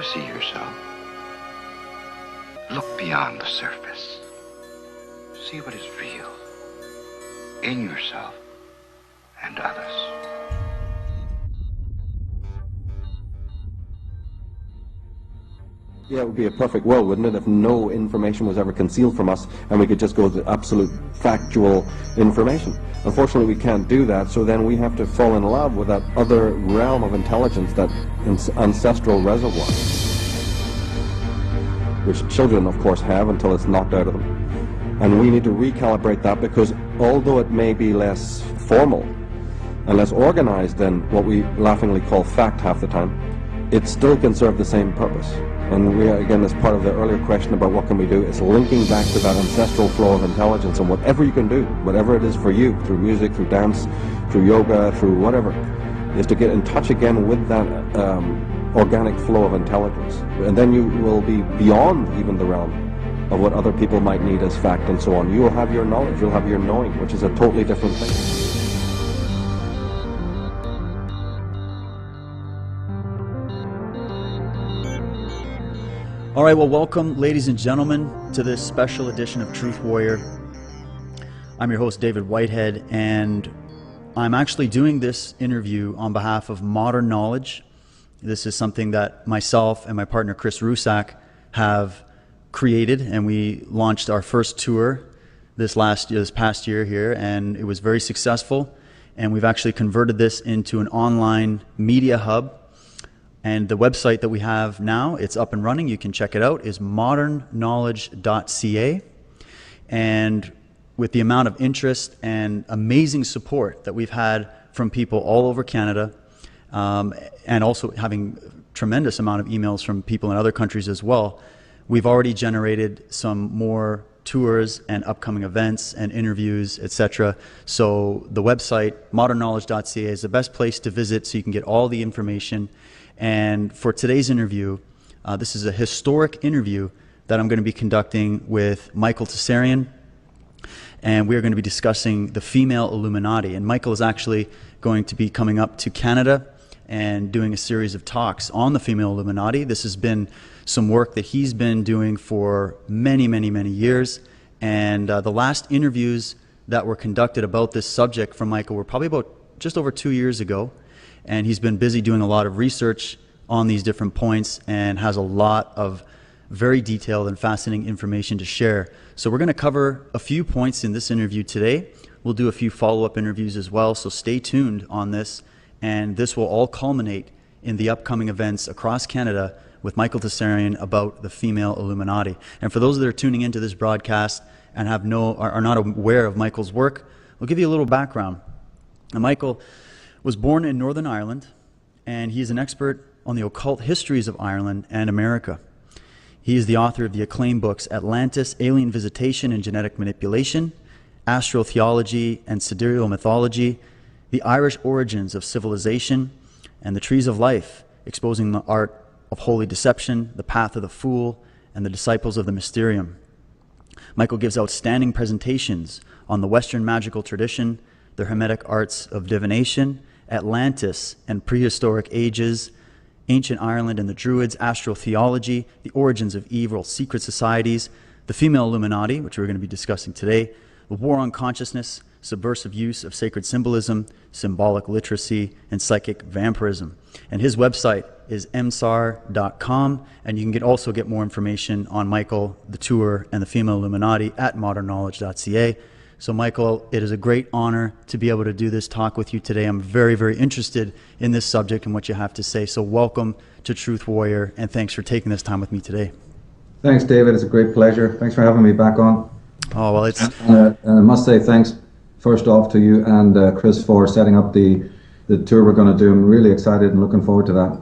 you see yourself, look beyond the surface. See what is real in yourself and others. Yeah, it would be a perfect world, wouldn't it, if no information was ever concealed from us and we could just go to absolute factual information. Unfortunately, we can't do that, so then we have to fall in love with that other realm of intelligence, that ancestral reservoir, which children, of course, have until it's knocked out of them. And we need to recalibrate that, because although it may be less formal and less organized than what we laughingly call fact half the time, it still can serve the same purpose. And we, again, as part of the earlier question about what can we do, it's linking back to that ancestral flow of intelligence, and whatever you can do, whatever it is for you, through music, through dance, through yoga, through whatever, is to get in touch again with that organic flow of intelligence. And then you will be beyond even the realm of what other people might need as fact and so on. You will have your knowledge, you'll have your knowing, which is a totally different thing. All right, well, welcome, ladies and gentlemen, to this special edition of Truth Warrior. I'm your host, David Whitehead, and I'm actually doing this interview on behalf of Modern Knowledge. This is something that myself and my partner, Chris Rusak, have created, and we launched our first tour this past year here, and it was very successful, and we've actually converted this into an online media hub. And the website that we have now, it's up and running, you can check it out, is modernknowledge.ca. And with the amount of interest and amazing support that we've had from people all over Canada, and also having tremendous amount of emails from people in other countries as well, we've already generated some more tours and upcoming events and interviews, etc. So the website, modernknowledge.ca, is the best place to visit so you can get all the information. And for today's interview, this is a historic interview that I'm going to be conducting with Michael Tsarion, and we're going to be discussing the female Illuminati. And Michael is actually going to be coming up to Canada and doing a series of talks on the female Illuminati. This has been some work that he's been doing for many, many, many years. And the last interviews that were conducted about this subject from Michael were probably about just over 2 years ago. And he's been busy doing a lot of research on these different points and has a lot of very detailed and fascinating information to share. So we're going to cover a few points in this interview today. We'll do a few follow-up interviews as well, so stay tuned on this. And this will all culminate in the upcoming events across Canada with Michael Tsarion about the female Illuminati. And for those that are tuning into this broadcast and are not aware of Michael's work, we'll give you a little background. Now, Michael was born in Northern Ireland, and he is an expert on the occult histories of Ireland and America. He is the author of the acclaimed books Atlantis, Alien Visitation and Genetic Manipulation, Astrotheology and Sidereal Mythology, The Irish Origins of Civilization, and The Trees of Life, exposing the art of holy deception, the path of the fool, and the disciples of the Mysterium. Michael gives outstanding presentations on the Western magical tradition, the Hermetic arts of divination, Atlantis and prehistoric ages, ancient Ireland and the Druids, astrotheology, the origins of evil, secret societies, the female Illuminati, which we're going to be discussing today, the war on consciousness, subversive use of sacred symbolism, symbolic literacy, and psychic vampirism. And his website is msar.com, and you can also get more information on Michael, the tour, and the female Illuminati at modernknowledge.ca. So Michael, it is a great honor to be able to do this talk with you today. I'm very, very interested in this subject and what you have to say. So welcome to Truth Warrior, and thanks for taking this time with me today. Thanks, David. It's a great pleasure. Thanks for having me back on. Oh, well, it's... I must say thanks first off to you and Chris for setting up the tour we're going to do. I'm really excited and looking forward to that.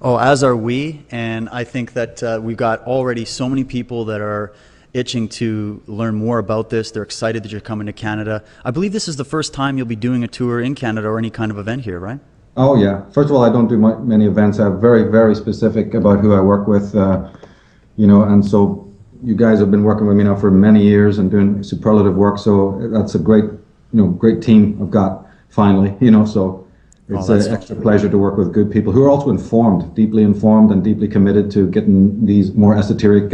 Oh, as are we. And I think that we've got already so many people that are itching to learn more about this. They're excited that you're coming to Canada. I believe this is the first time you'll be doing a tour in Canada or any kind of event here, right? Oh, yeah. First of all, I don't do many events. I'm very, very specific about who I work with, and so you guys have been working with me now for many years and doing superlative work. So that's a great team I've got finally, so It's an extra pleasure to work with good people who are also deeply informed and deeply committed to getting these more esoteric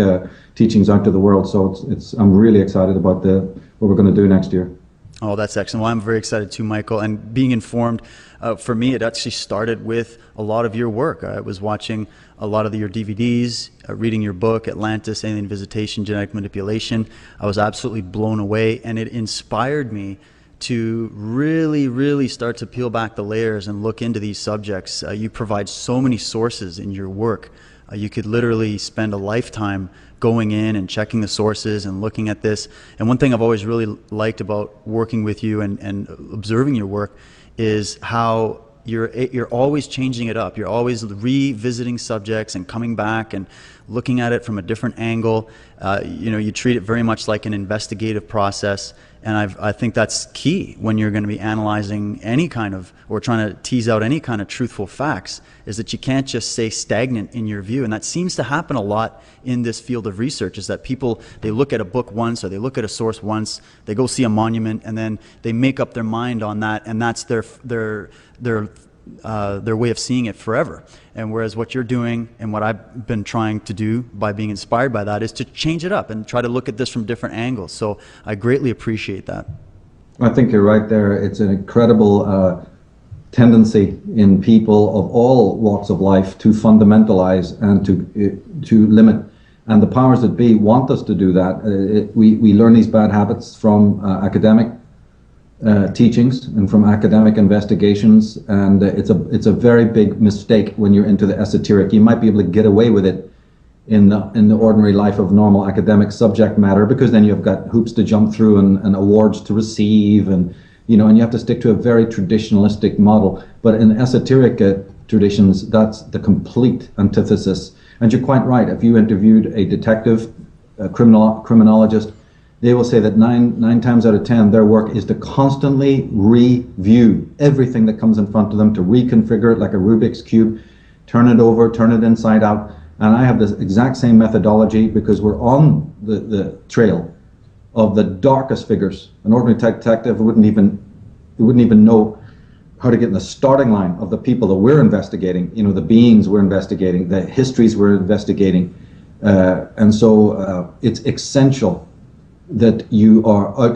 teachings out to the world. So I'm really excited about what we're going to do next year. Oh, that's excellent. Well, I'm very excited too, Michael. And being informed, for me, it actually started with a lot of your work. I was watching a lot of your DVDs, reading your book, Atlantis, Alien Visitation, Genetic Manipulation. I was absolutely blown away, and it inspired me to really, really start to peel back the layers and look into these subjects. You provide so many sources in your work. You could literally spend a lifetime going in and checking the sources and looking at this. And one thing I've always really liked about working with you and observing your work is how you're always changing it up. You're always revisiting subjects and coming back and looking at it from a different angle. You treat it very much like an investigative process. And I think that's key when you're going to be analyzing any kind of, or trying to tease out any kind of truthful facts, is that you can't just stay stagnant in your view. And that seems to happen a lot in this field of research, is that people, they look at a book once, or they look at a source once, they go see a monument, and then they make up their mind on that, and that's their way of seeing it forever. And whereas what you're doing, and what I've been trying to do by being inspired by that, is to change it up and try to look at this from different angles. So I greatly appreciate that. I think you're right there. It's an incredible tendency in people of all walks of life to fundamentalize and to limit. And the powers that be want us to do that. We learn these bad habits from academic teachings and from academic investigations, and it's a very big mistake when you're into the esoteric. You might be able to get away with it in the ordinary life of normal academic subject matter, because then you've got hoops to jump through and awards to receive, and you have to stick to a very traditionalistic model. But in esoteric traditions, that's the complete antithesis. And you're quite right. If you interviewed a detective, a criminologist, they will say that nine times out of 10, their work is to constantly review everything that comes in front of them, to reconfigure it like a Rubik's Cube, turn it over, turn it inside out. And I have this exact same methodology, because we're on the trail of the darkest figures. An ordinary detective wouldn't even know how to get in the starting line of the people that we're investigating, the beings we're investigating, the histories we're investigating. And so it's essential that you are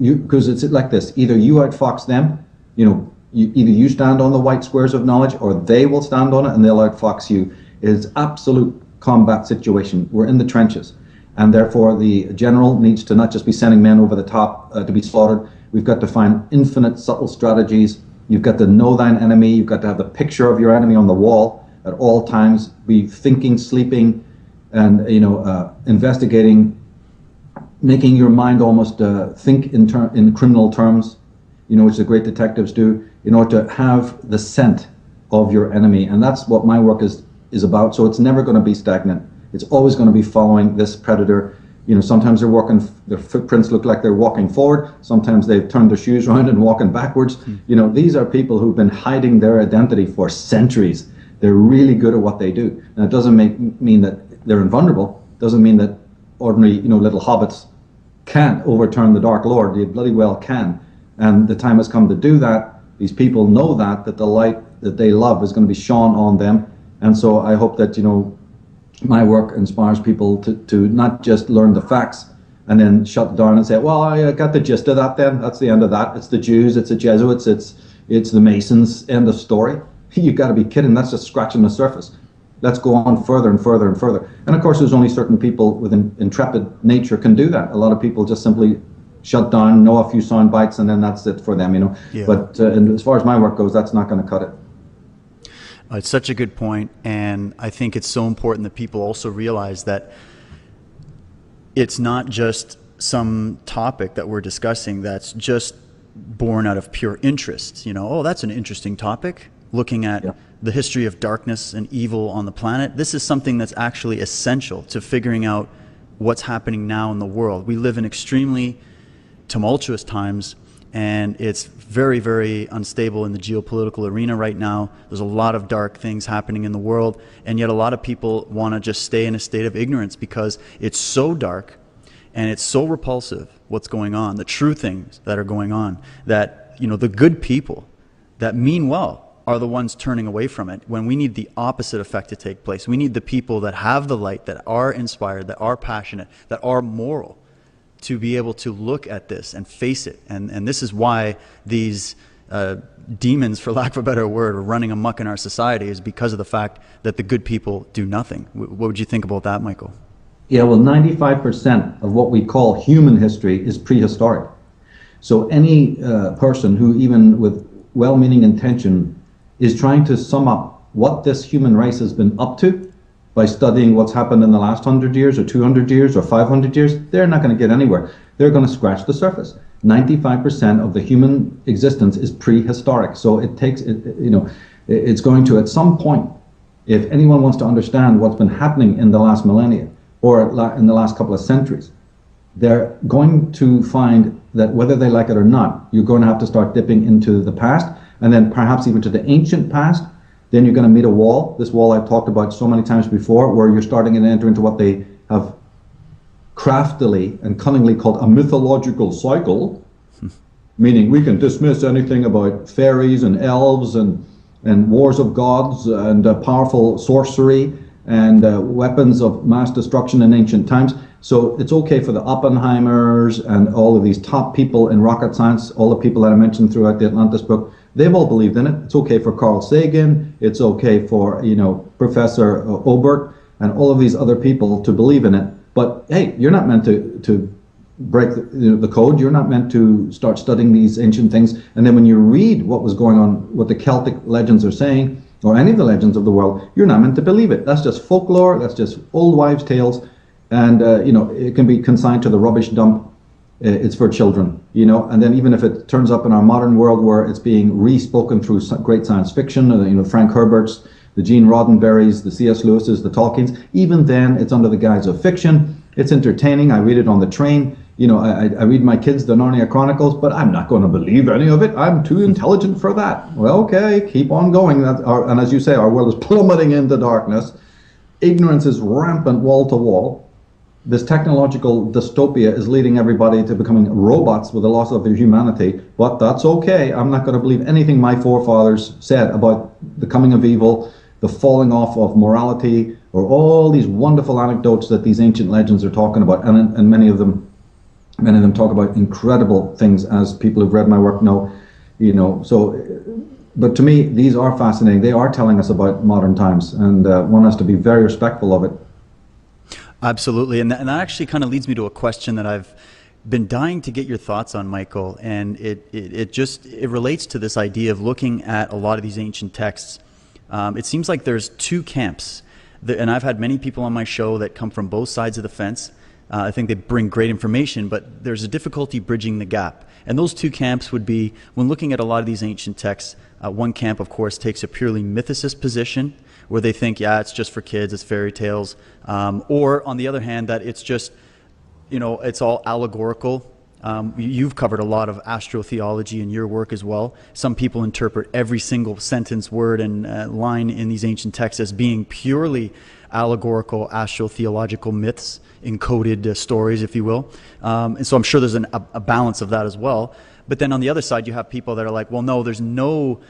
because it's like this: either you outfox them, either you stand on the white squares of knowledge, or they will stand on it and they'll outfox you. It is absolute combat situation. We're in the trenches, and therefore the general needs to not just be sending men over the top to be slaughtered. We've got to find infinite subtle strategies. You've got to know thine enemy. You've got to have the picture of your enemy on the wall at all times. Be thinking, sleeping, and investigating, making your mind almost think in criminal terms, which the great detectives do, in order to have the scent of your enemy. And that's what my work is about. So it's never going to be stagnant. It's always going to be following this predator. Sometimes their footprints look like they're walking forward. Sometimes they've turned their shoes around and walking backwards. These are people who've been hiding their identity for centuries. They're really good at what they do. And it doesn't mean that they're invulnerable. It doesn't mean that ordinary, little hobbits can't overturn the Dark Lord. They bloody well can. And the time has come to do that. These people know that the light that they love is going to be shone on them. And so I hope that, my work inspires people to not just learn the facts and then shut down and say, well, I got the gist of that then. That's the end of that. It's the Jews, it's the Jesuits, it's the Masons, end of story. You've got to be kidding. That's just scratching the surface. Let's go on further and further and further. And of course, there's only certain people with an intrepid nature can do that. A lot of people just simply shut down, know a few sound bites, and then that's it for them, Yeah. But and as far as my work goes, that's not going to cut it. It's such a good point, and I think it's so important that people also realize that it's not just some topic that we're discussing that's just born out of pure interest. Oh, that's an interesting topic, looking at the history of darkness and evil on the planet. This is something that's actually essential to figuring out what's happening now in the world. We live in extremely tumultuous times, and it's very, very unstable in the geopolitical arena right now. There's a lot of dark things happening in the world, and yet a lot of people want to just stay in a state of ignorance because it's so dark and it's so repulsive what's going on, the true things that are going on, that the good people that mean well, are the ones turning away from it, when we need the opposite effect to take place. We need the people that have the light, that are inspired, that are passionate, that are moral, to be able to look at this and face it. And this is why these demons, for lack of a better word, are running amok in our society, is because of the fact that the good people do nothing. What would you think about that, Michael? Yeah, well, 95% of what we call human history is prehistoric. So any person who, even with well-meaning intention, is trying to sum up what this human race has been up to by studying what's happened in the last 100 years or 200 years or 500 years, they're not going to get anywhere. They're going to scratch the surface. 95% of the human existence is prehistoric. So it takes, it's going to, at some point, if anyone wants to understand what's been happening in the last millennia or in the last couple of centuries, they're going to find that whether they like it or not, you're going to have to start dipping into the past, and then perhaps even to the ancient past. Then you're going to meet a wall, this wall I've talked about so many times before, where you're starting to enter into what they have craftily and cunningly called a mythological cycle, meaning we can dismiss anything about fairies and elves and wars of gods and powerful sorcery and weapons of mass destruction in ancient times. So it's okay for the Oppenheimers and all of these top people in rocket science, all the people that I mentioned throughout the Atlantis book, they've all believed in it. It's okay for Carl Sagan. It's okay for, Professor Obert and all of these other people to believe in it. But hey, you're not meant to break the code. You're not meant to start studying these ancient things. And then when you read what was going on, what the Celtic legends are saying, or any of the legends of the world, you're not meant to believe it. That's just folklore. That's just old wives' tales. And, it can be consigned to the rubbish dump. It's for children, and then even if it turns up in our modern world where it's being re-spoken through great science fiction, Frank Herbert's, the Gene Roddenberry's, the C.S. Lewis's, the Tolkien's, even then it's under the guise of fiction. It's entertaining. I read it on the train. I read my kids the Narnia Chronicles, but I'm not going to believe any of it. I'm too intelligent for that. Well, okay, keep on going. And as you say, our world is plummeting into darkness. Ignorance is rampant wall to wall. This technological dystopia is leading everybody to becoming robots with the loss of their humanity, but that's okay. I'm not going to believe anything my forefathers said about the coming of evil, the falling off of morality, or all these wonderful anecdotes that these ancient legends are talking about. And many of them talk about incredible things, as people who've read my work know. But to me, these are fascinating. They are telling us about modern times, and one has to be very respectful of it. Absolutely, and that actually kind of leads me to a question that I've been dying to get your thoughts on, Michael, and it relates to this idea of looking at a lot of these ancient texts. It seems like there's two camps, and I've had many people on my show that come from both sides of the fence. I think they bring great information, but there's a difficulty bridging the gap. And those two camps would be, when looking at a lot of these ancient texts, one camp, of course, takes a purely mythicist position, where they think, it's just for kids, it's fairy tales. Or, on the other hand, that it's just, it's all allegorical. You've covered a lot of astrotheology in your work as well. Some people interpret every single sentence, word, and line in these ancient texts as being purely allegorical astrotheological myths, encoded stories, if you will. And so I'm sure there's a balance of that as well. But then on the other side, you have people that are like, well, no, there's no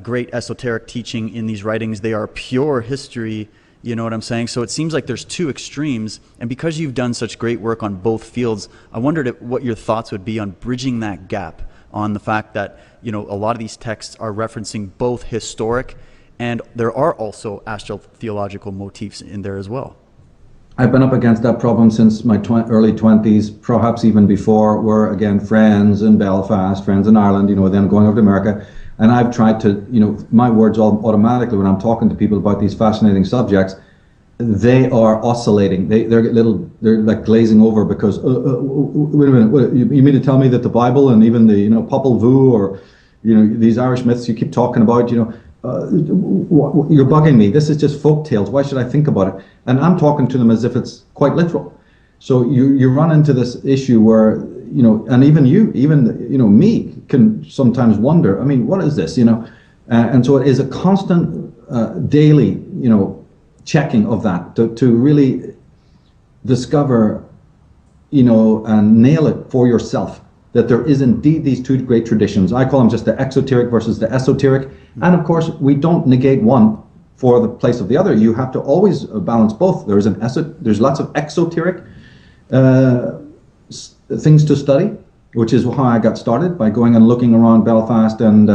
great esoteric teaching in these writings. They are pure history, you know what I'm saying? So it seems like there's two extremes, and because you've done such great work on both fields, I wondered what your thoughts would be on bridging that gap, on the fact that, a lot of these texts are referencing both historic, and there are also astrotheological motifs in there as well. I've been up against that problem since my early 20s, perhaps even before. We're, again, friends in Belfast, friends in Ireland, then going over to America. And I've tried to, my words automatically when I'm talking to people about these fascinating subjects, they are oscillating. They're like glazing over because, wait a minute, you mean to tell me that the Bible and even the, Popol Vuh or, these Irish myths you keep talking about, you're bugging me. This is just folk tales. Why should I think about it? And I'm talking to them as if it's quite literal. So you run into this issue where, and even me can sometimes wonder, what is this, and so it is a constant daily, checking of that to really discover, and nail it for yourself. that there is indeed these two great traditions. I call them just the exoteric versus the esoteric. And of course, we don't negate one for the place of the other. You have to always balance both. There's lots of exoteric things to study, which is how I got started, by going and looking around Belfast and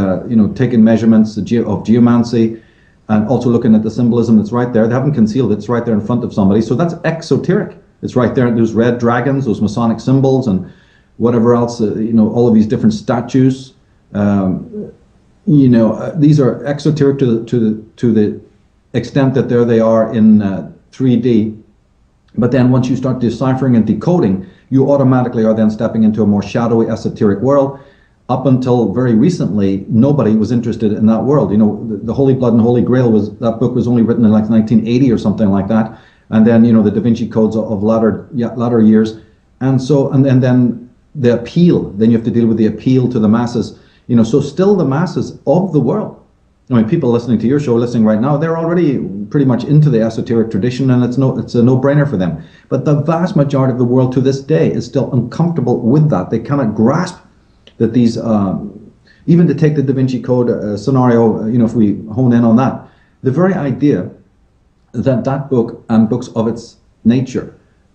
taking measurements of geomancy, and also looking at the symbolism that's right there. They haven't concealed it. It's right there in front of somebody. So that's exoteric. It's right there. There's red dragons, those Masonic symbols, and whatever else, all of these different statues. These are exoteric to the extent that there they are in 3D. But then once you start deciphering and decoding, you automatically are then stepping into a more shadowy, esoteric world. Up until very recently, nobody was interested in that world. The Holy Blood and Holy Grail that book was only written in like 1980 or something like that. And then, the Da Vinci codes of latter years. And so, and then the appeal, then you have to deal with the appeal to the masses. So still the masses of the world. I mean, people listening to your show, listening right now, they're already pretty much into the esoteric tradition, and it's a no-brainer for them. But the vast majority of the world to this day is still uncomfortable with that. They cannot grasp that these, even to take the Da Vinci Code scenario, if we hone in on that, the very idea that book and books of its nature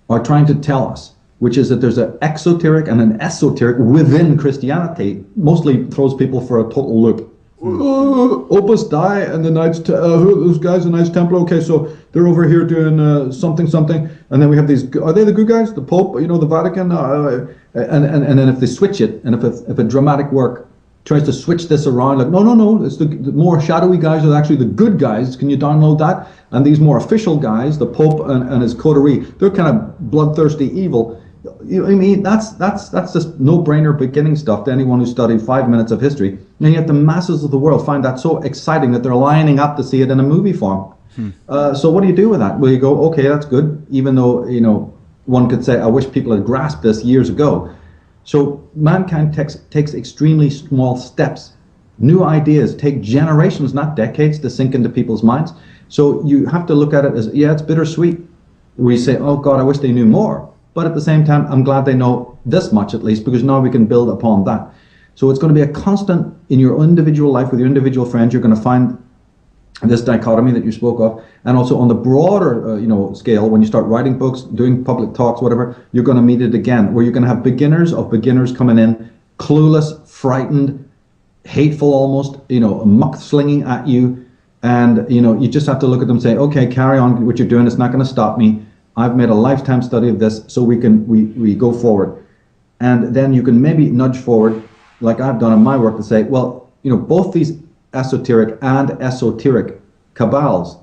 are trying to tell us, which is that there's an exoteric and an esoteric within Christianity, mostly throws people for a total loop. Opus Dei and the Knights, those guys, the Knights Templar, okay, so they're over here doing something, and then we have these, are they the good guys? The Pope, the Vatican? And then if they switch it, and if a dramatic work tries to switch this around, like, no, it's the more shadowy guys are actually the good guys, can you download that? And these more official guys, the Pope and his coterie, they're kind of bloodthirsty evil. I mean, that's just no-brainer beginning stuff to anyone who studied 5 minutes of history. And yet the masses of the world find that so exciting that they're lining up to see it in a movie form. So what do you do with that? Well, you go, okay, that's good, even though, one could say, I wish people had grasped this years ago. So mankind takes extremely small steps. New ideas take generations, not decades, to sink into people's minds. So you have to look at it as, yeah, it's bittersweet. We say, oh God, I wish they knew more. But at the same time, I'm glad they know this much at least, because now we can build upon that. So it's going to be a constant in your individual life with your individual friends. You're going to find this dichotomy that you spoke of, and also on the broader scale, when you start writing books, doing public talks, whatever, you're going to meet it again, where you're going to have beginners of beginners coming in, clueless, frightened, hateful almost, muck slinging at you, and you just have to look at them and say, okay, carry on what you're doing. It's not going to stop me. I've made a lifetime study of this, so we go forward. And then you can maybe nudge forward, like I've done in my work, to say, well, both these esoteric and esoteric cabals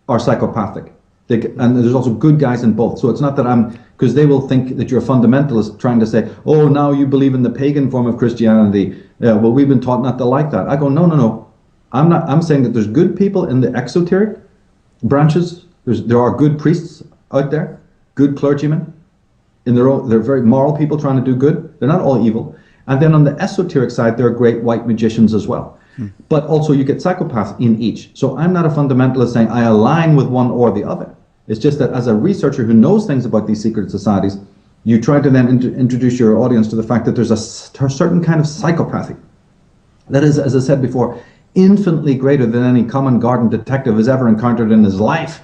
are psychopathic. And there's also good guys in both. So it's not that because they will think that you're a fundamentalist trying to say, oh, now you believe in the pagan form of Christianity. Well, we've been taught not to like that. I go, no. I'm saying that there's good people in the exoteric branches. There are good priests out there, good clergymen. They're very moral people trying to do good. They're not all evil. And then on the esoteric side, there are great white magicians as well. But also you get psychopaths in each. So I'm not a fundamentalist saying I align with one or the other. It's just that as a researcher who knows things about these secret societies, you try to then introduce your audience to the fact that there's a certain kind of psychopathy that is, as I said before, infinitely greater than any common garden detective has ever encountered in his life.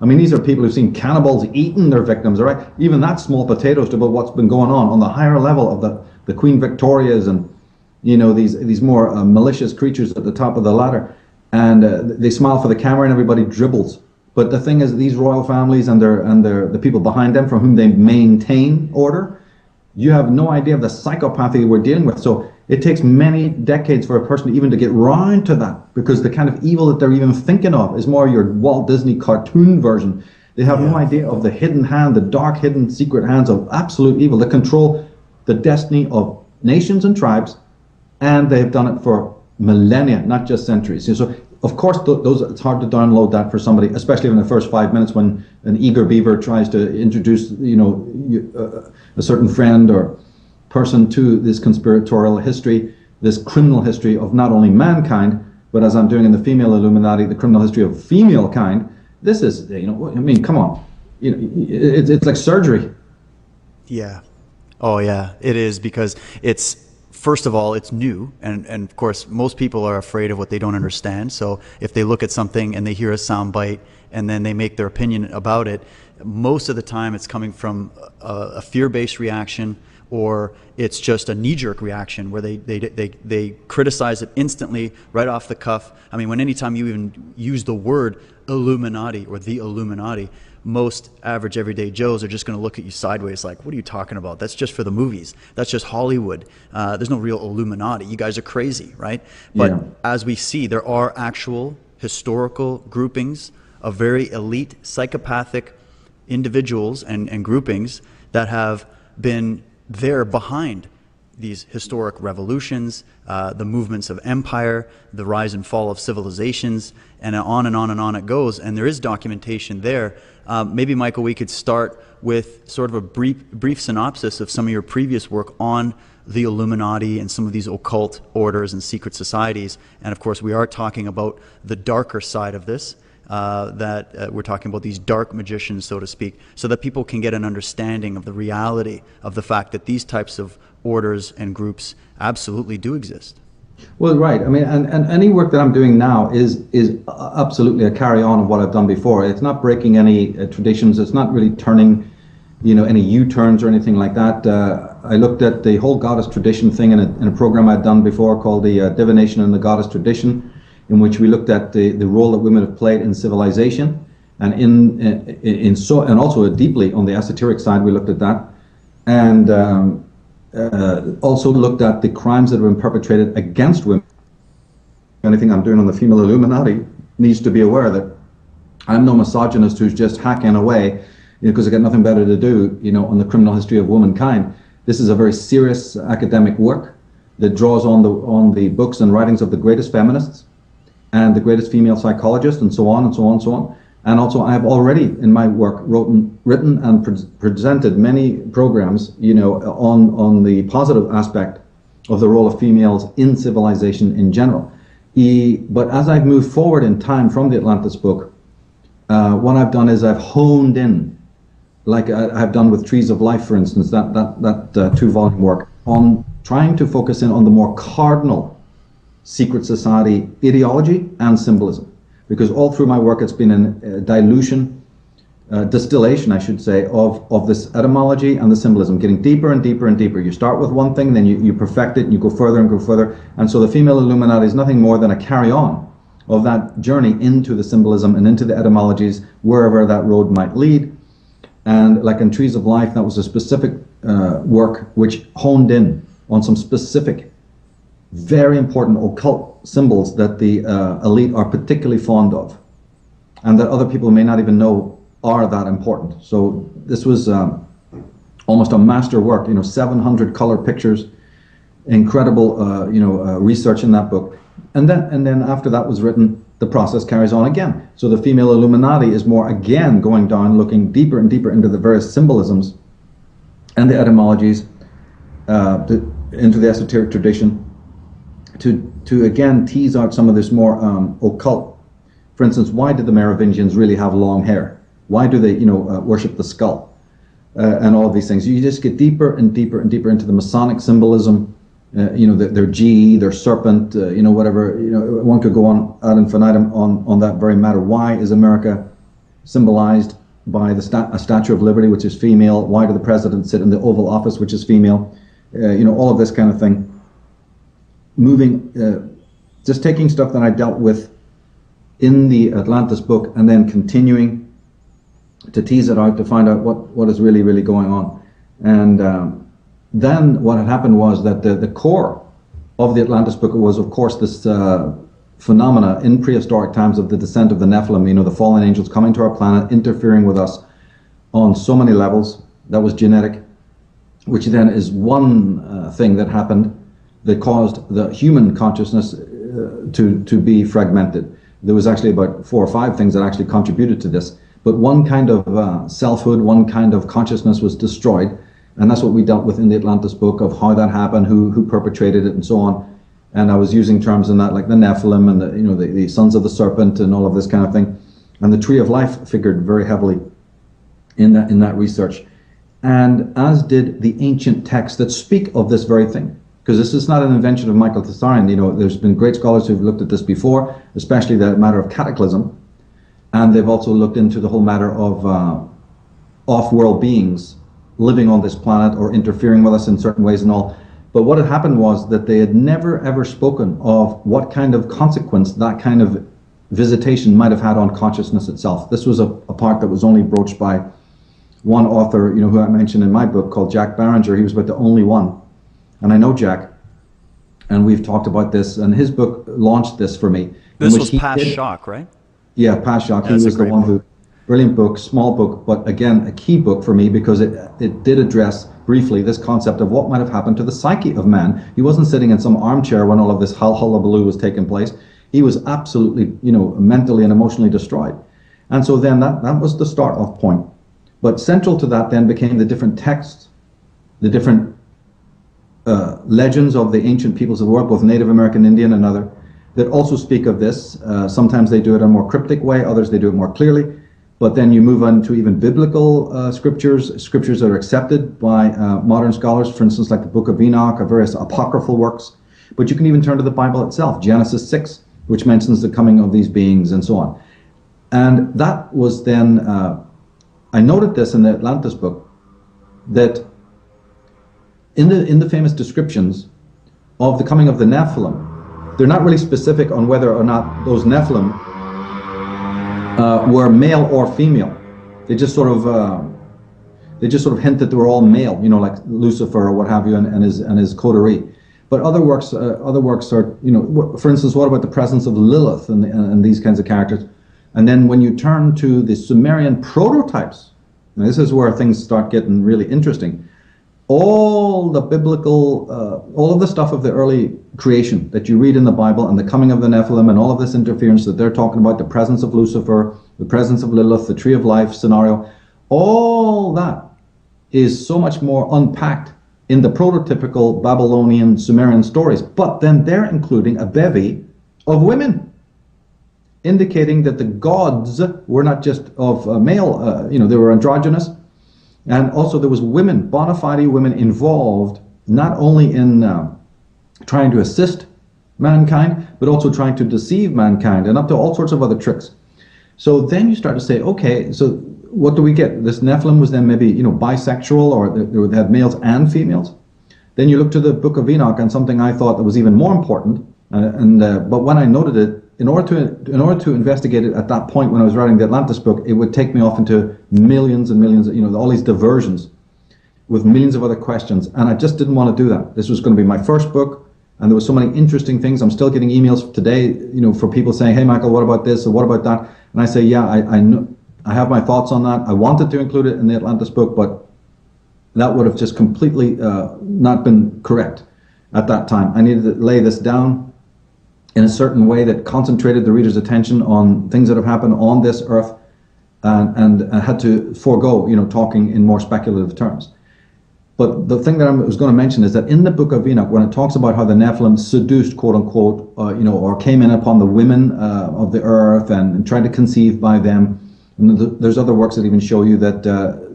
I mean, these are people who've seen cannibals eating their victims, all right? Even that's small potatoes to about what's been going on the higher level of the Queen Victorias and these more malicious creatures at the top of the ladder, and they smile for the camera and everybody dribbles. But the thing is, these royal families and the people behind them from whom they maintain order, you have no idea of the psychopathy we're dealing with. So it takes many decades for a person even to get round to that, because the kind of evil that they're even thinking of is more your Walt Disney cartoon version. They have no idea of the hidden hand, the dark hidden secret hands of absolute evil that control the destiny of nations and tribes. And they've done it for millennia, not just centuries. So, of course, it's hard to download that for somebody, especially in the first 5 minutes when an eager beaver tries to introduce, a certain friend or person to this conspiratorial history, this criminal history of not only mankind, but as I'm doing in the female Illuminati, the criminal history of female kind. This is, come on, it's like surgery. Yeah. Oh yeah, it is, because it's, first of all, it's new, and of course most people are afraid of what they don't understand. So if they look at something and they hear a sound bite and then they make their opinion about it, most of the time it's coming from a fear-based reaction, or it's just a knee-jerk reaction where they criticize it instantly right off the cuff. I mean, anytime you even use the word Illuminati or the Illuminati, most average everyday Joes are just going to look at you sideways like, what are you talking about? That's just for the movies. That's just Hollywood. There's no real Illuminati. You guys are crazy, right? But as we see, there are actual historical groupings of very elite psychopathic individuals and groupings that have been there behind these historic revolutions, the movements of empire, the rise and fall of civilizations, and on and on and on it goes. And there is documentation there. Maybe, Michael, we could start with sort of a brief synopsis of some of your previous work on the Illuminati and some of these occult orders and secret societies. And of course, we are talking about the darker side of this, we're talking about these dark magicians, so to speak, so that people can get an understanding of the reality of the fact that these types of orders and groups absolutely do exist. Well, right. I mean, and any work that I'm doing now is absolutely a carry on of what I've done before. It's not breaking any traditions. It's not really turning, any U-turns or anything like that. I looked at the whole goddess tradition thing in a program I'd done before called the Divination and the Goddess Tradition, in which we looked at the role that women have played in civilization, and and also deeply on the esoteric side we looked at that, and also looked at the crimes that have been perpetrated against women. Anything I'm doing on the female Illuminati needs to be aware that I'm no misogynist who's just hacking away because I got nothing better to do, on the criminal history of womankind. This is a very serious academic work that draws on the books and writings of the greatest feminists and the greatest female psychologists, and so on and so on and so on. And also, I have already in my work written and presented many programs, on the positive aspect of the role of females in civilization in general. But as I've moved forward in time from the Atlantis book, what I've done is I've honed in, like I've done with Trees of Life, for instance, that 2-volume work, on trying to focus in on the more cardinal secret society ideology and symbolism, because all through my work it's been a dilution, distillation I should say, of this etymology and the symbolism, getting deeper and deeper and deeper. You start with one thing, then you perfect it, and you go further and go further. And so the female Illuminati is nothing more than a carry-on of that journey into the symbolism and into the etymologies, wherever that road might lead. And like in Trees of Life, that was a specific work which honed in on some specific very important occult symbols that the elite are particularly fond of, and that other people may not even know are that important. So this was almost a master work, 700 color pictures, incredible research in that book. And then after that was written, the process carries on again. So the female Illuminati is more again going down, looking deeper and deeper into the various symbolisms and the etymologies, into the esoteric tradition, to again tease out some of this more occult. For instance, why did the Merovingians really have long hair? Why do they, worship the skull? And all of these things. You just get deeper and deeper and deeper into the Masonic symbolism. Their G, their serpent, whatever. One could go on ad infinitum on that very matter. Why is America symbolized by a Statue of Liberty, which is female? Why do the presidents sit in the Oval Office, which is female? All of this kind of thing. Moving, just taking stuff that I dealt with in the Atlantis book and then continuing to tease it out to find out what is really, really going on. And then what had happened was that the core of the Atlantis book was, of course, this phenomena in prehistoric times of the descent of the Nephilim, the fallen angels coming to our planet, interfering with us on so many levels. That was genetic, which then is one thing that happened that caused the human consciousness to be fragmented. There was actually about 4 or 5 things that actually contributed to this. But one kind of selfhood, one kind of consciousness was destroyed. And that's what we dealt with in the Atlantis book, of how that happened, who perpetrated it, and so on. And I was using terms in that, like the Nephilim and the sons of the serpent and all of this kind of thing. And the Tree of Life figured very heavily in that research. and as did the ancient texts that speak of this very thing. Because this is not an invention of Michael Tsarion. You know, there's been great scholars who've looked at this before, especially the matter of cataclysm, and they've also looked into the whole matter of off-world beings living on this planet or interfering with us in certain ways and all. But what had happened was that they had never ever spoken of what kind of consequence that kind of visitation might have had on consciousness itself. This was a part that was only broached by one author, you know, who I mentioned in my book, called Jack Barringer. He was about the only one. And I know Jack, and we've talked about this, and his book launched this for me. This was Past Shock, right? Yeah, Past Shock. He was the one who, brilliant book, small book, but again, a key book for me because it did address briefly this concept of what might have happened to the psyche of man. He wasn't sitting in some armchair when all of this hullabaloo was taking place. He was absolutely, you know, mentally and emotionally destroyed. And so then that was the start off point. But central to that then became the different texts, the different legends of the ancient peoples of the world, both Native American, Indian, and other, that also speak of this. Sometimes they do it in a more cryptic way, others they do it more clearly. But then you move on to even biblical scriptures that are accepted by modern scholars, for instance, like the Book of Enoch, or various apocryphal works. But you can even turn to the Bible itself, Genesis 6, which mentions the coming of these beings and so on. And that was then, I noted this in the Atlantis book, that in the famous descriptions of the coming of the Nephilim, they're not really specific on whether or not those Nephilim were male or female. They just sort of hint that they were all male, you know, like Lucifer or what have you, and his coterie. But other works are, you know, for instance, what about the presence of Lilith and these kinds of characters? And then when you turn to the Sumerian prototypes, and this is where things start getting really interesting. All the biblical, all of the stuff of the early creation that you read in the Bible and the coming of the Nephilim and all of this interference that they're talking about, the presence of Lucifer, the presence of Lilith, the tree of life scenario, all that is so much more unpacked in the prototypical Babylonian Sumerian stories. But then they're including a bevy of women, indicating that the gods were not just of male, you know, they were androgynous. And also there was women, bona fide women involved, not only in trying to assist mankind, but also trying to deceive mankind and up to all sorts of other tricks. So then you start to say, okay, so what do we get? This Nephilim was then maybe, you know, bisexual, or they had males and females. Then you look to the Book of Enoch and something I thought that was even more important, but when I noted it, in order to investigate it at that point when I was writing the Atlantis book, it would take me off into millions and millions, you know, all these diversions with millions of other questions, and I just didn't want to do that. This was going to be my first book, and there were so many interesting things. I'm still getting emails today, you know, for people saying, "Hey, Michael, what about this or what about that?" And I say, "Yeah, I know, I have my thoughts on that. I wanted to include it in the Atlantis book, but that would have just completely not been correct at that time. I needed to lay this down in a certain way that concentrated the reader's attention on things that have happened on this earth, and I had to forego, you know, talking in more speculative terms. But the thing that I was going to mention is that in the Book of Enoch, when it talks about how the Nephilim seduced, quote unquote, you know, or came in upon the women of the earth and tried to conceive by them, and there's other works that even show you that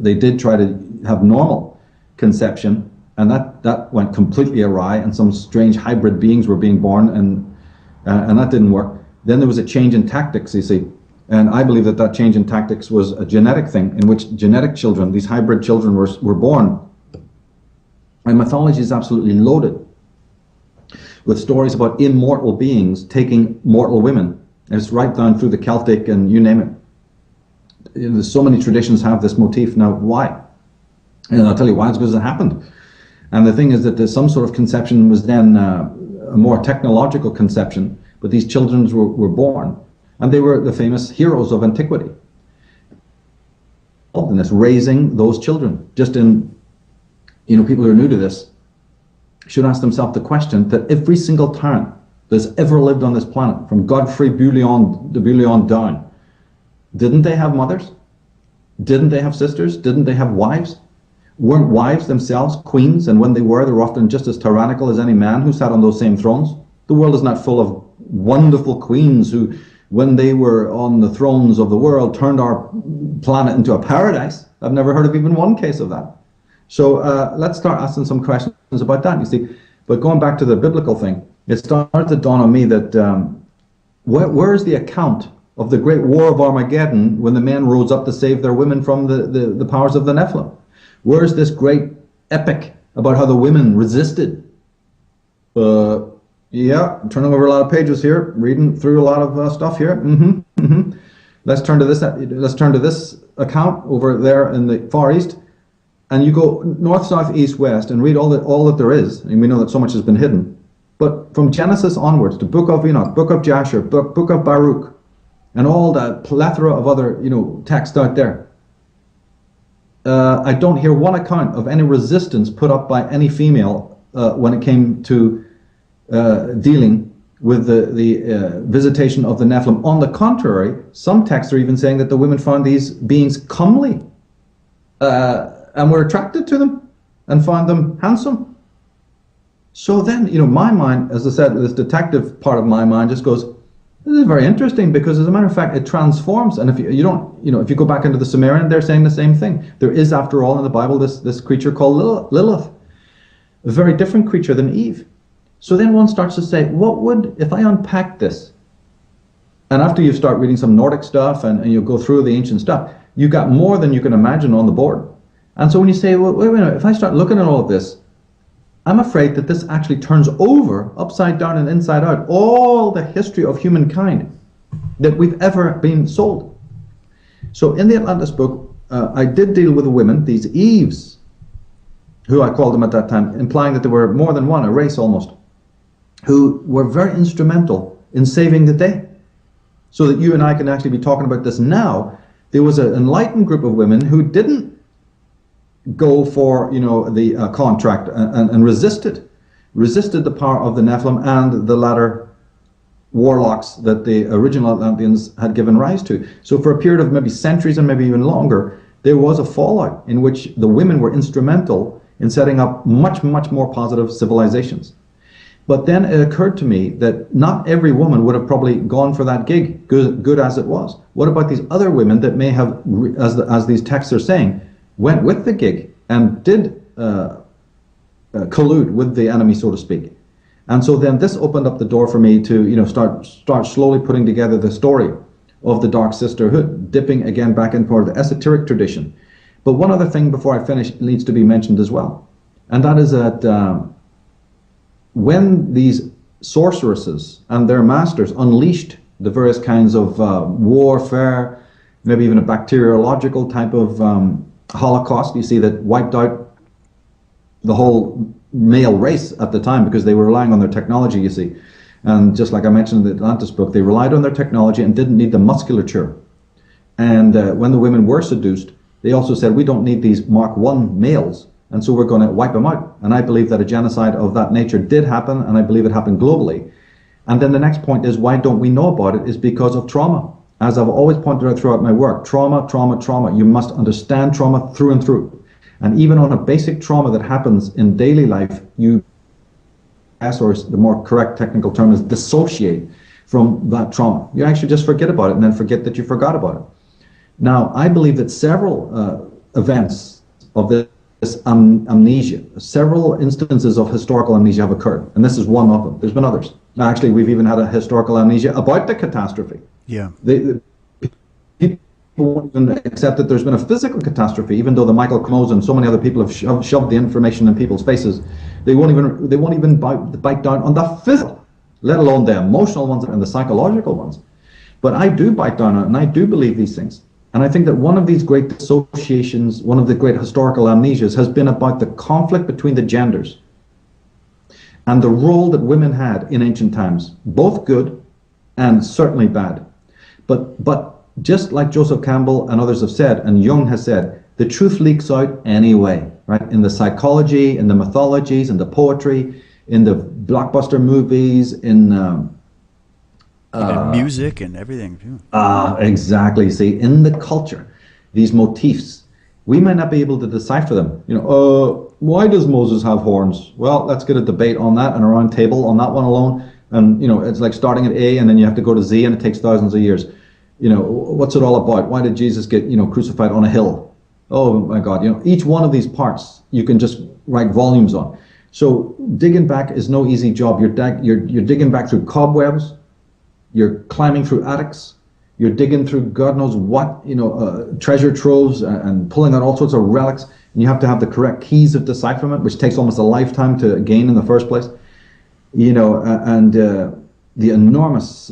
they did try to have normal conception, and that went completely awry, and some strange hybrid beings were being born, and that didn't work. Then there was a change in tactics, you see. And I believe that change in tactics was a genetic thing, in which genetic children, these hybrid children, were born. And mythology is absolutely loaded with stories about immortal beings taking mortal women. And it's right down through the Celtic and you name it. You know, so many traditions have this motif. Now, why? And I'll tell you why. It's because it happened. And the thing is that there's some sort of conception was then a more technological conception, but these children were born, and they were the famous heroes of antiquity. And it's raising those children. Just in, you know, people who are new to this should ask themselves the question that every single tyrant that's ever lived on this planet, from Godfrey Bullion down, didn't they have mothers? Didn't they have sisters? Didn't they have wives? Weren't wives themselves queens, and when they were often just as tyrannical as any man who sat on those same thrones? The world is not full of wonderful queens who, when they were on the thrones of the world, turned our planet into a paradise. I've never heard of even one case of that. So let's start asking some questions about that, you see. But going back to the biblical thing, it started to dawn on me that where is the account of the great war of Armageddon when the men rose up to save their women from the powers of the Nephilim? Where is this great epic about how the women resisted? Yeah, I'm turning over a lot of pages here, reading through a lot of stuff here. Let's turn to this. Let's turn to this account over there in the Far East, and you go north, south, east, west, and read all that there is. And we know that so much has been hidden. But from Genesis onwards, the Book of Enoch, Book of Jasher, Book of Baruch, and all that plethora of other texts out there, I don't hear one account of any resistance put up by any female when it came to dealing with the visitation of the Nephilim. On the contrary, some texts are even saying that the women found these beings comely and were attracted to them and found them handsome. So then, my mind, as I said, this detective part of my mind just goes, this is very interesting, because as a matter of fact, it transforms. And if you don't, if you go back into the Sumerian, they're saying the same thing. There is, after all, in the Bible, this creature called Lilith, a very different creature than Eve. So then one starts to say, what would, if I unpack this, and after you start reading some Nordic stuff and you go through the ancient stuff, you got more than you can imagine on the board. And so when you say, well, wait a minute, if I start looking at all of this, I'm afraid that this actually turns over, upside down and inside out, all the history of humankind that we've ever been sold. So in the Atlantis book, I did deal with the women, these Eves, who I called them at that time, implying that there were more than one, a race almost, who were very instrumental in saving the day. So that you and I can actually be talking about this now. There was an enlightened group of women who didn't go for the contract and resisted the power of the Nephilim and the latter warlocks that the original Atlanteans had given rise to. So for a period of maybe centuries and maybe even longer, there was a fallout in which the women were instrumental in setting up much, much more positive civilizations. But then it occurred to me that not every woman would have probably gone for that gig, good as it was. What about these other women that may have, as these texts are saying, went with the gig and did collude with the enemy, so to speak? And so then this opened up the door for me to start slowly putting together the story of the Dark Sisterhood, dipping again back in part of the esoteric tradition. But one other thing before I finish needs to be mentioned as well, and that is that when these sorceresses and their masters unleashed the various kinds of warfare, maybe even a bacteriological type of Holocaust, you see, that wiped out the whole male race at the time because they were relying on their technology, you see. And just like I mentioned in the Atlantis book, they relied on their technology and didn't need the musculature. And when the women were seduced, they also said, we don't need these Mark I males, and so we're going to wipe them out. And I believe that a genocide of that nature did happen, and I believe it happened globally. And then the next point is, why don't we know about it? Is because of trauma. As I've always pointed out throughout my work, trauma, trauma, trauma. You must understand trauma through and through. And even on a basic trauma that happens in daily life, or the more correct technical term is dissociate from that trauma. You actually just forget about it and then forget that you forgot about it. Now, I believe that several events of this amnesia, several instances of historical amnesia have occurred, and this is one of them. There's been others. Actually, we've even had a historical amnesia about the catastrophe. Yeah. People won't even accept that there's been a physical catastrophe, even though the Michael Knowles and so many other people have shoved the information in people's faces. They won't even bite down on the physical, let alone the emotional ones and the psychological ones. But I do bite down on it, and I do believe these things. And I think that one of these great associations, one of the great historical amnesias, has been about the conflict between the genders and the role that women had in ancient times, both good and certainly bad. But just like Joseph Campbell and others have said, and Jung has said, the truth leaks out anyway, right? In the psychology, in the mythologies, in the poetry, in the blockbuster movies, in music and everything too. Exactly. See, in the culture, these motifs, we might not be able to decipher them. Why does Moses have horns? Well, let's get a debate on that and a round table on that one alone. And it's like starting at A and then you have to go to Z, and it takes thousands of years. What's it all about? Why did Jesus get crucified on a hill? Oh my God, you know, each one of these parts you can just write volumes on. So digging back is no easy job. You're digging back through cobwebs, you're climbing through attics, you're digging through God knows what, you know, treasure troves and pulling out all sorts of relics. And you have to have the correct keys of decipherment, which takes almost a lifetime to gain in the first place. You know, and the enormous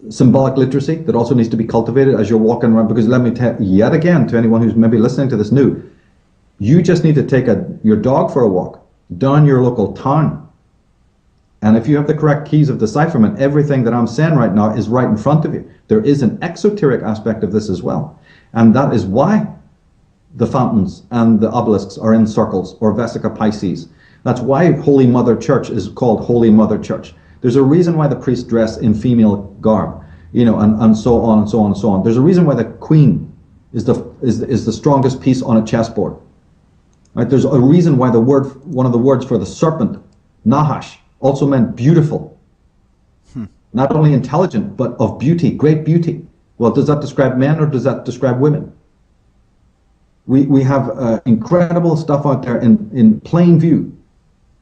symbolic literacy that also needs to be cultivated as you're walking around. Because let me tell yet again to anyone who's maybe listening to this new, you just need to take your dog for a walk down your local town. And if you have the correct keys of decipherment, everything that I'm saying right now is right in front of you. There is an exoteric aspect of this as well. And that is why the fountains and the obelisks are in circles, or Vesica Pisces. That's why Holy Mother Church is called Holy Mother Church. There's a reason why the priests dress in female garb, you know, and so on and so on and so on. There's a reason why the queen is the strongest piece on a chessboard. Right? There's a reason why one of the words for the serpent, Nahash, also meant beautiful. Not only intelligent, but of beauty, great beauty. Well, does that describe men or does that describe women? We have incredible stuff out there in plain view